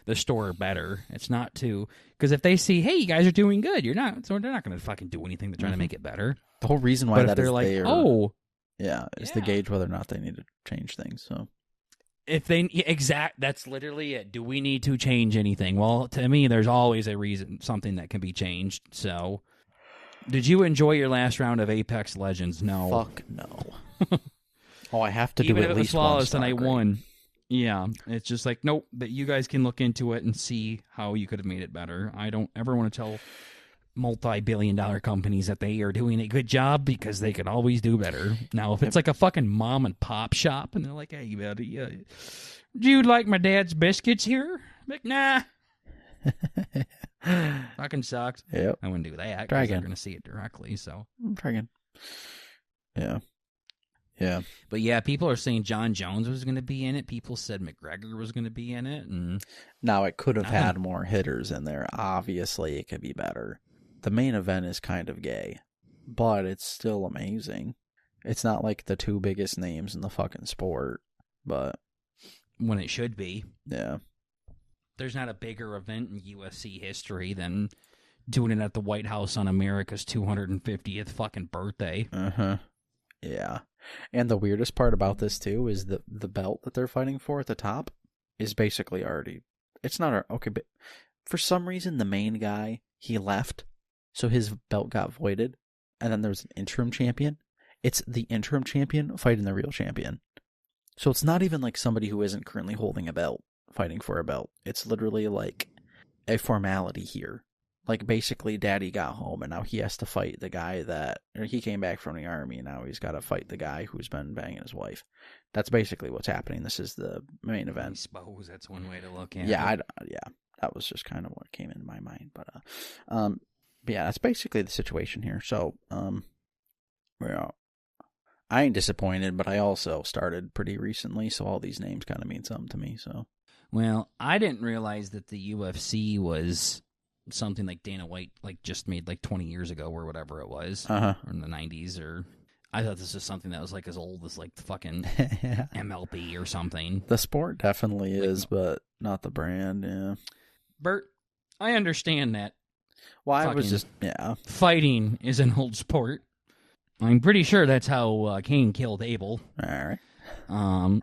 the store better. It's not to, because if they see, hey, you guys are doing good, they're not going to fucking do anything to try to make it better. The whole reason why but that is like, is to gauge whether or not they need to change things. So if they that's literally it. Do we need to change anything? Well, to me, there's always a reason, something that can be changed. So, did you enjoy your last round of Apex Legends? No. Fuck no. Oh, I have to Even do if at it was least flawless 1 and I star. won. Yeah, it's just like, nope, but you guys can look into it and see how you could have made it better. I don't ever want to tell multi-billion-dollar companies that they are doing a good job, because they could always do better. Now, if it's like a fucking mom and pop shop and they're like, hey, buddy, do you like my dad's biscuits here? I'm like, nah. Fucking sucks. Yep. I wouldn't do that Try because they're again. going to see it directly. So Try again. Yeah. But yeah, people are saying John Jones was going to be in it. People said McGregor was going to be in it. And now, it could have had more hitters in there. Obviously, it could be better. The main event is kind of gay, but it's still amazing. It's not like the 2 biggest names in the fucking sport, but when it should be. Yeah. There's not a bigger event in UFC history than doing it at the White House on America's 250th fucking birthday. Uh-huh. Yeah. And the weirdest part about this too is the belt that they're fighting for at the top is basically already. It's not okay, but for some reason the main guy he left, so his belt got voided, and then there's an interim champion. It's the interim champion fighting the real champion. So it's not even like somebody who isn't currently holding a belt fighting for a belt. It's literally like a formality here. Like, basically, Daddy got home, and now he has to fight the guy that... Or he came back from the army, and now he's got to fight the guy who's been banging his wife. That's basically what's happening. This is the main event. I suppose that's one way to look at it. Yeah, that was just kind of what came into my mind. But yeah, that's basically the situation here. So, well, I ain't disappointed, but I also started pretty recently, so all these names kind of mean something to me. So, well, I didn't realize that the UFC was... something like Dana White just made 20 years ago or whatever it was, or in the 90s, or I thought this was something that was as old as the fucking MLB or something. The sport definitely is, but not the brand. Yeah, Burt, I understand that. Well, I was just fighting is an old sport. I'm pretty sure that's how Cain killed Abel. All right.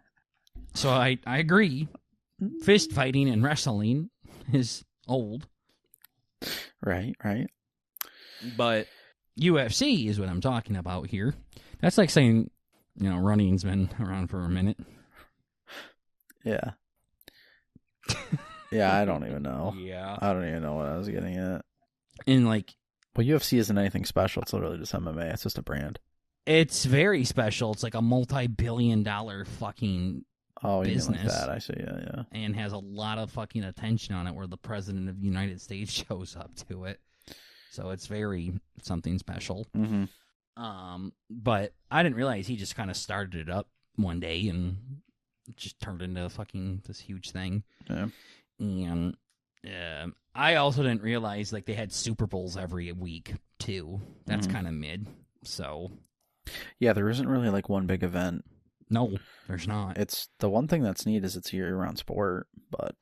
So I agree. Fist fighting and wrestling is old. Right. But UFC is what I'm talking about here. That's like saying, running's been around for a minute. Yeah. Yeah, I don't even know. Yeah. I don't even know what I was getting at. And well, UFC isn't anything special. It's literally just MMA. It's just a brand. It's very special. It's like a multi-billion-dollar fucking business. Like that. I see. Yeah. And has a lot of fucking attention on it, where the president of the United States shows up to it. So it's very something special. Mm-hmm. But I didn't realize he just kind of started it up one day and it just turned into fucking this huge thing. Yeah. And I also didn't realize they had Super Bowls every week too. That's kind of mid. So yeah, there isn't really one big event. No, there's not. It's the one thing that's neat is it's a year-round sport, but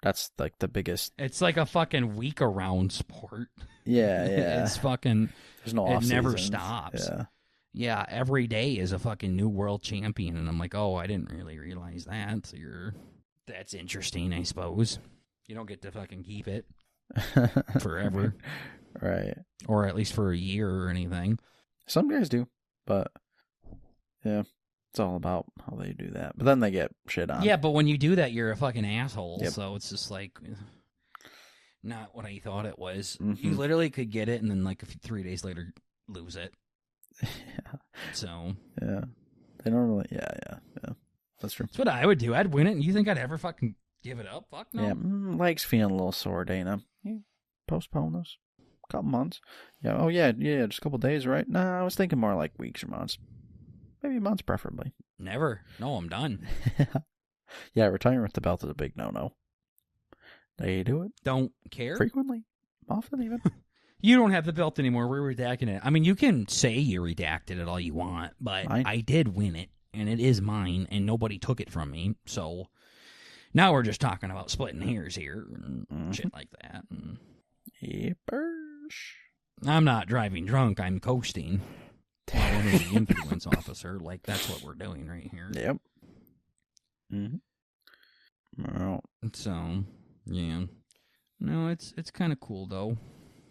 that's the biggest. It's like a fucking week-around sport. Yeah. It's fucking. There's no off. It never seasons. stops. Yeah. Yeah, every day is a fucking new world champion, and I'm like, oh, I didn't really realize that. So that's interesting, I suppose. You don't get to fucking keep it forever, right? Or at least for a year or anything. Some guys do, but yeah. It's all about how they do that. But then they get shit on. Yeah, but when you do that, you're a fucking asshole. Yep. So it's just not what I thought it was. Mm-hmm. You literally could get it and then 3 days later lose it. Yeah. So. Yeah. They don't really. Yeah. That's true. That's what I would do. I'd win it, and you think I'd ever fucking give it up? Fuck no. Yeah. Legs feeling a little sore, Dana. You postpone those. Couple months. Yeah. Oh, yeah. Just a couple days, right? Nah, I was thinking more like weeks or months. Maybe months, preferably. Never. No, I'm done. Yeah, retiring with the belt is a big no-no. They do it. Don't care? Frequently. Often, even. You don't have the belt anymore. We're redacting it. I mean, you can say you redacted it all you want, but I did win it, and it is mine, and nobody took it from me. So now we're just talking about splitting hairs here and shit like that. And Yepers. I'm not driving drunk. I'm coasting. I'm the influence officer. That's what we're doing right here. Yep. Mm-hmm. Well. So, yeah. No, it's kind of cool, though.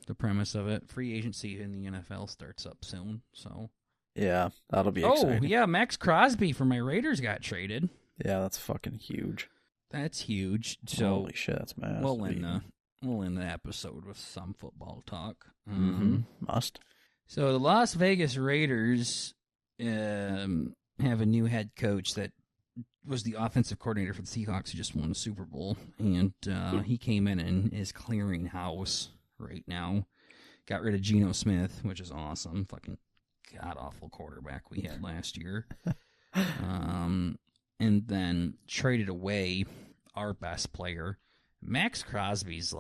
The premise of it. Free agency in the NFL starts up soon, so. Yeah, that'll be exciting. Oh, yeah, Max Crosby from my Raiders got traded. Yeah, that's fucking huge. That's huge. So, holy shit, that's massive. We'll end the episode with some football talk. Must. So the Las Vegas Raiders have a new head coach that was the offensive coordinator for the Seahawks who just won the Super Bowl. And he came in his clearinghouse right now. Got rid of Geno Smith, which is awesome. Fucking god-awful quarterback we had last year. And then traded away our best player. Max Crosby's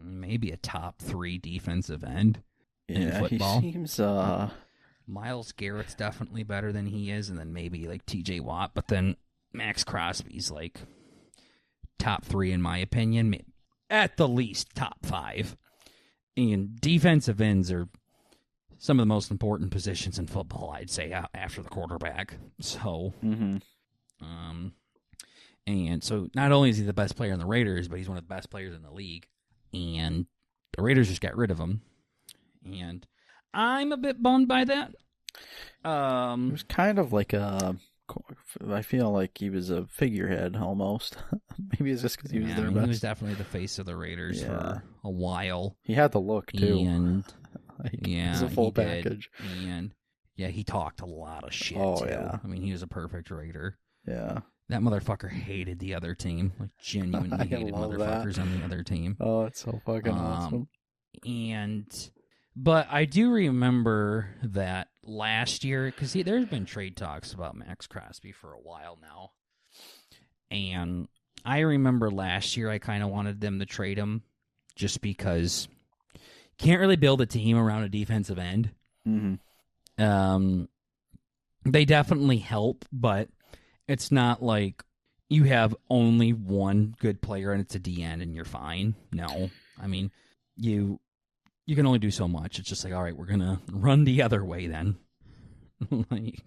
maybe a top 3 defensive end. In football. He seems, Myles Garrett's definitely better than he is, and then maybe TJ Watt, but then Max Crosby's top 3 in my opinion, at the least top 5. And defensive ends are some of the most important positions in football, I'd say, after the quarterback. So, and so not only is he the best player in the Raiders, but he's one of the best players in the league. And the Raiders just got rid of him. And I'm a bit bummed by that. It was kind of like I feel like he was a figurehead almost. Maybe it's just because he was their best. He was definitely the face of the Raiders for a while. He had the look too. And it was a full package. And he talked a lot of shit too. Yeah. I mean, he was a perfect Raider. Yeah. That motherfucker hated the other team. Like, genuinely hated motherfuckers on the other team. Oh, it's so fucking awesome. But I do remember that last year, because there's been trade talks about Max Crosby for a while now. And I remember last year I kind of wanted them to trade him just because you can't really build a team around a defensive end. Mm-hmm. They definitely help, but it's not like you have only one good player and it's a D-end and you're fine. No. I mean, you can only do so much. It's just like, all right, we're going to run the other way then. Like,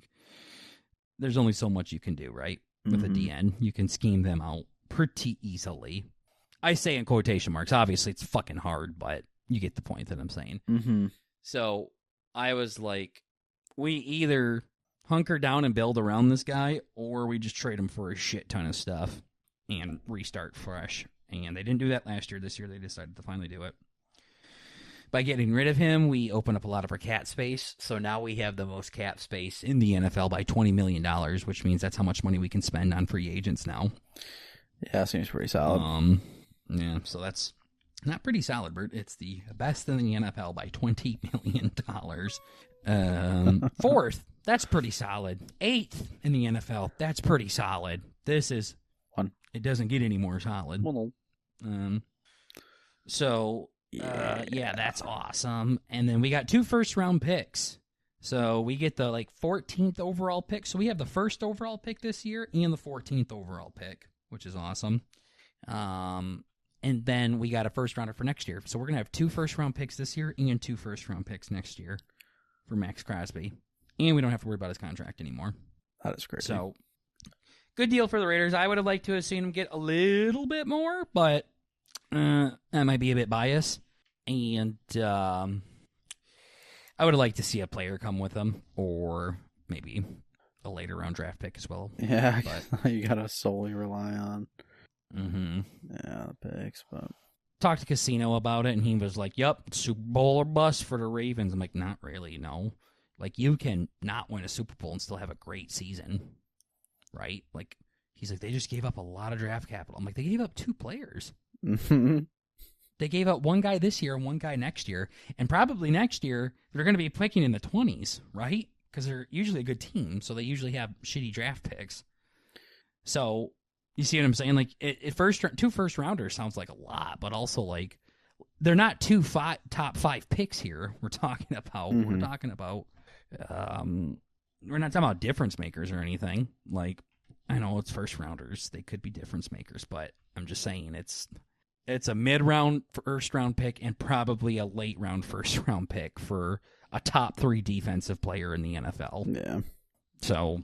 there's only so much you can do, right? With a D-end. You can scheme them out pretty easily. I say in quotation marks. Obviously, it's fucking hard, but you get the point that I'm saying. Mm-hmm. So I was like, we either hunker down and build around this guy, or we just trade him for a shit ton of stuff and restart fresh. And they didn't do that last year. This year, they decided to finally do it. By getting rid of him, we open up a lot of our cap space. So now we have the most cap space in the NFL by $20 million, which means that's how much money we can spend on free agents now. Yeah, seems pretty solid. Yeah, so that's not pretty solid, Burt. It's the best in the NFL by $20 million. Fourth, that's pretty solid. Eighth in the NFL, that's pretty solid. This is one. It doesn't get any more solid. Yeah, that's awesome. And then we got 2 first-round picks. So we get the 14th overall pick. So we have the first overall pick this year and the 14th overall pick, which is awesome. And then we got a first-rounder for next year. So we're going to have 2 first-round picks this year and 2 first-round picks next year for Max Crosby. And we don't have to worry about his contract anymore. That is great. So, good deal for the Raiders. I would have liked to have seen him get a little bit more, but that might be a bit biased. And I would have liked to see a player come with him, or maybe a later round draft pick as well. Yeah, but you got to solely rely on the picks. But talked to Casino about it, and he was like, yep, Super Bowl or bust for the Ravens. I'm like, not really, no. Like, you can not win a Super Bowl and still have a great season, right? Like, he's like, they just gave up a lot of draft capital. I'm like, they gave up 2 players. They gave up one guy this year and one guy next year. And probably next year, they're going to be picking in the 20s, right? Because they're usually a good team, so they usually have shitty draft picks. So, you see what I'm saying? Like, 2 first-rounders sounds like a lot, but also, like, they're not 2 top 5 picks here we're talking about. We're talking about, we're not talking about difference makers or anything. Like, I know it's first-rounders. They could be difference makers, but I'm just saying it's a mid-round first-round pick and probably a late-round first-round pick for a top 3 defensive player in the NFL. Yeah. So,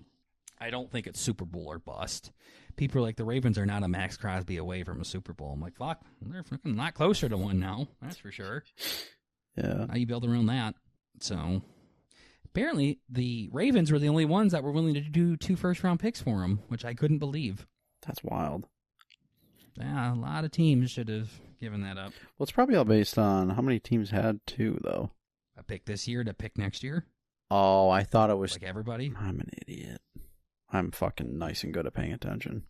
I don't think it's Super Bowl or bust. People are like, the Ravens are not a Max Crosby away from a Super Bowl. I'm like, fuck, they're fucking a lot closer to one now. That's for sure. Yeah. How you build around that? So, apparently, the Ravens were the only ones that were willing to do 2 first-round picks for him, which I couldn't believe. That's wild. Yeah, a lot of teams should have given that up. Well, it's probably all based on how many teams had 2, though. A pick this year to pick next year? Oh, I thought it was... Like everybody? I'm an idiot. I'm fucking nice and good at paying attention.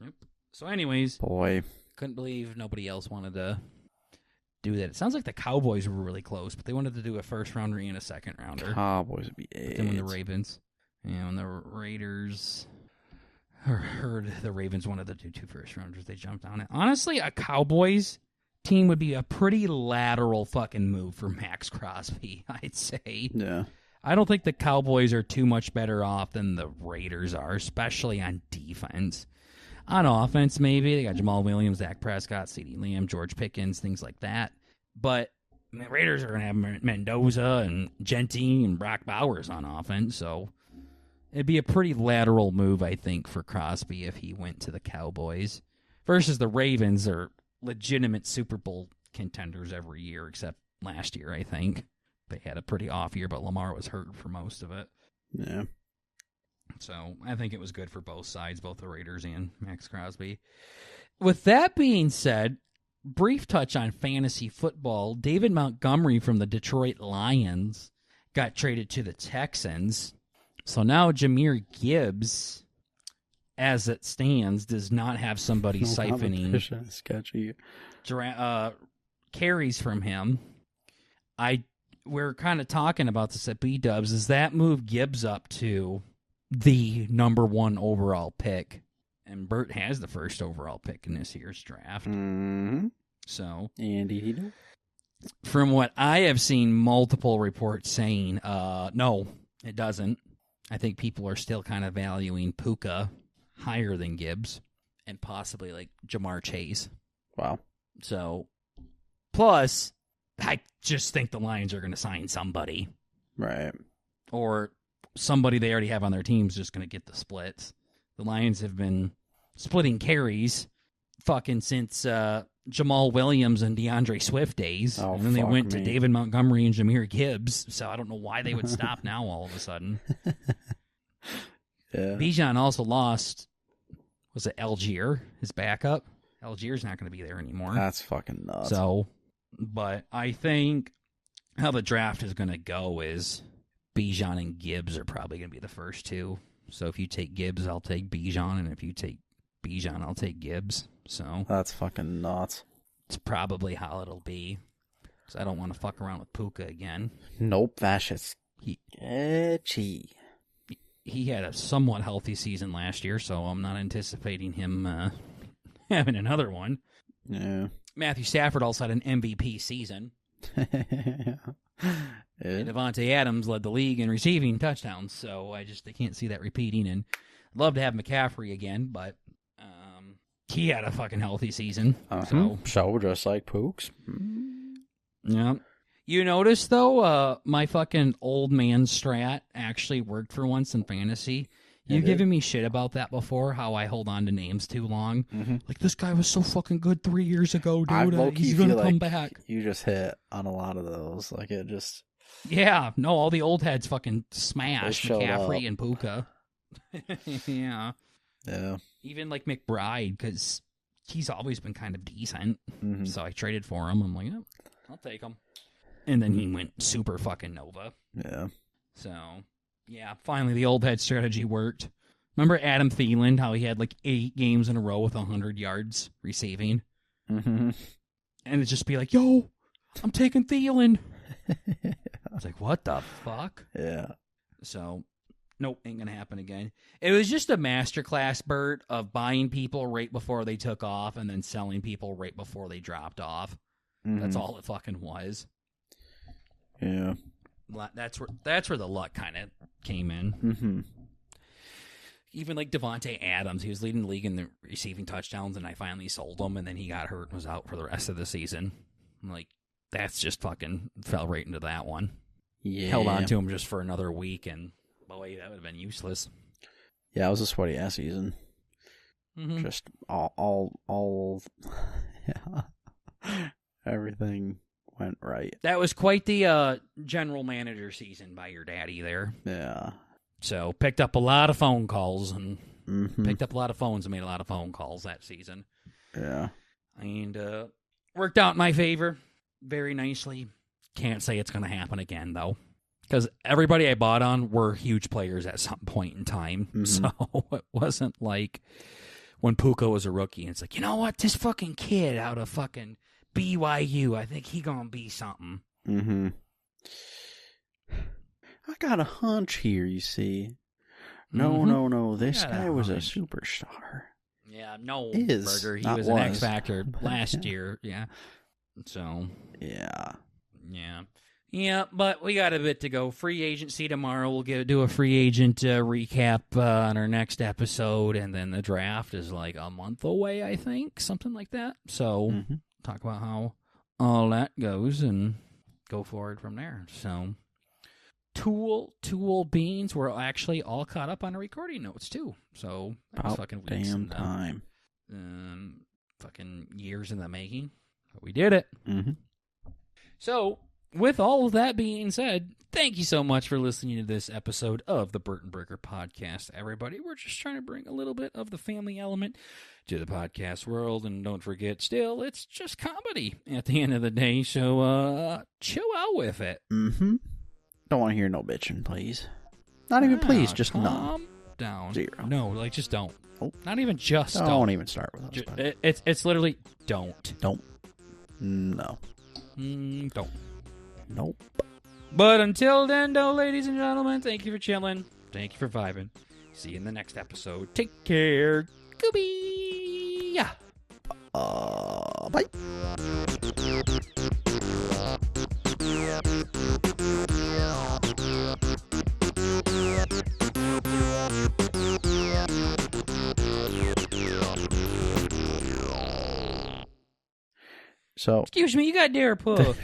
Yep. So anyways... Boy. Couldn't believe nobody else wanted to do that. It sounds like the Cowboys were really close, but they wanted to do a first-rounder and a second-rounder. Cowboys would be 8. Then when the Ravens... Yeah, when the Raiders... heard the Ravens wanted to do 2 first-rounders, they jumped on it. Honestly, a Cowboys team would be a pretty lateral fucking move for Max Crosby, I'd say. Yeah. I don't think the Cowboys are too much better off than the Raiders are, especially on defense. On offense, maybe. They got Jamal Williams, Dak Prescott, CeeDee Lamb, George Pickens, things like that. But the Raiders are going to have Mendoza and Genty and Brock Bowers on offense, so it'd be a pretty lateral move, I think, for Crosby if he went to the Cowboys. Versus the Ravens are legitimate Super Bowl contenders every year, except last year, I think. They had a pretty off year, but Lamar was hurt for most of it. Yeah. So I think it was good for both sides, both the Raiders and Max Crosby. With that being said, brief touch on fantasy football. David Montgomery from the Detroit Lions got traded to the Texans. So now Jahmyr Gibbs, as it stands, does not have somebody siphoning sketchy carries from him. We're kind of talking about this at B-Dubs. Does that move Gibbs up to the number 1 overall pick? And Burt has the first overall pick in this year's draft. Mm-hmm. So, Andy, from what I have seen, multiple reports saying, no, it doesn't. I think people are still kind of valuing Puka higher than Gibbs and possibly like Jamar Chase. Wow. So, plus, I just think the Lions are going to sign somebody. Right. Or somebody they already have on their team is just going to get the splits. The Lions have been splitting carries fucking since Jamal Williams and DeAndre Swift days. Oh, and then they went me. to David Montgomery and Jahmyr Gibbs. So I don't know why they would stop now all of a sudden. Yeah. Bijan also lost, was it Algier, his backup? Algier's not going to be there anymore. That's fucking nuts. So, but I think how the draft is going to go is Bijan and Gibbs are probably going to be the first two. So if you take Gibbs, I'll take Bijan, and if you take Bijan, I'll take Gibbs. So that's fucking nuts. It's probably how it'll be. Because I don't want to fuck around with Puka again. Nope, that's just sketchy. He had a somewhat healthy season last year, so I'm not anticipating him having another one. Yeah. Matthew Stafford also had an MVP season. Yeah. And Devontae Adams led the league in receiving touchdowns, so I can't see that repeating. And I'd love to have McCaffrey again, but he had a fucking healthy season. So just like Pooks. Yeah. You notice, though, my fucking old man strat actually worked for once in fantasy. You've given me shit about that before, how I hold on to names too long. Mm-hmm. Like, this guy was so fucking good 3 years ago, I dude. He's going to come back. You just hit on a lot of those. Like, it just... Yeah. No, all the old heads fucking smashed McCaffrey up. and Puka. Yeah. Yeah. Even, like, McBride, because he's always been kind of decent. Mm-hmm. So I traded for him. I'm like, oh, I'll take him. And then he went super fucking Nova. Yeah. So... yeah, finally the old head strategy worked. Remember Adam Thielen, how he had like 8 games in a row with 100 yards receiving? Mm-hmm. And it'd just be like, yo, I'm taking Thielen. I was like, what the fuck? Yeah. So, nope, ain't going to happen again. It was just a masterclass, Burt, of buying people right before they took off and then selling people right before they dropped off. Mm-hmm. That's all it fucking was. Yeah. That's where the luck kind of came in. Mm-hmm. Even like Devontae Adams, he was leading the league in the receiving touchdowns, and I finally sold him, and then he got hurt and was out for the rest of the season. I'm like, that's just fucking fell right into that one. Yeah. Held on to him just for another week, and boy, that would have been useless. Yeah, it was a sweaty ass season. Mm-hmm. Just all yeah. Everything went right. That was quite the general manager season by your daddy there. Yeah. So picked up a lot of phone calls and Mm-hmm. picked up a lot of phones and made a lot of phone calls that season. Yeah. And worked out in my favor very nicely. Can't say it's going to happen again, though. Because everybody I bought on were huge players at some point in time. Mm-hmm. So it wasn't like when Puka was a rookie. And it's like, you know what? This fucking kid out of fucking BYU, I think he going to be something. Mm-hmm. I got a hunch here, you see. No. This guy was a superstar. Yeah, no, Is, Burger. He not was an X was. Factor But, last yeah. year. Yeah. So, Yeah. yeah. Yeah, but we got a bit to go. Free agency tomorrow. We'll do a free agent recap on our next episode, and then the draft is like a month away, I think. Something like that. So, Mm-hmm. talk about how all that goes, and go forward from there. So, Tool Beans were actually all caught up on our recording notes, too. So, that was fucking weeks damn time. Fucking years in the making. But we did it. Mm-hmm. So, with all of that being said, thank you so much for listening to this episode of the Burt and Bricker podcast, everybody. We're just trying to bring a little bit of the family element to the podcast world, and don't forget, still, it's just comedy at the end of the day, so chill out with it. Mm-hmm. Don't want to hear no bitching, please. Not even please, just none. Calm down. 0. No, like, just don't. Oh. Not even just don't. Don't even start with us. It's literally don't. Don't. No. Don't. Nope. But until then, though, ladies and gentlemen, thank you for chilling. Thank you for vibing. See you in the next episode. Take care. Gooby. Yeah. Bye. So, excuse me, you got dare pull.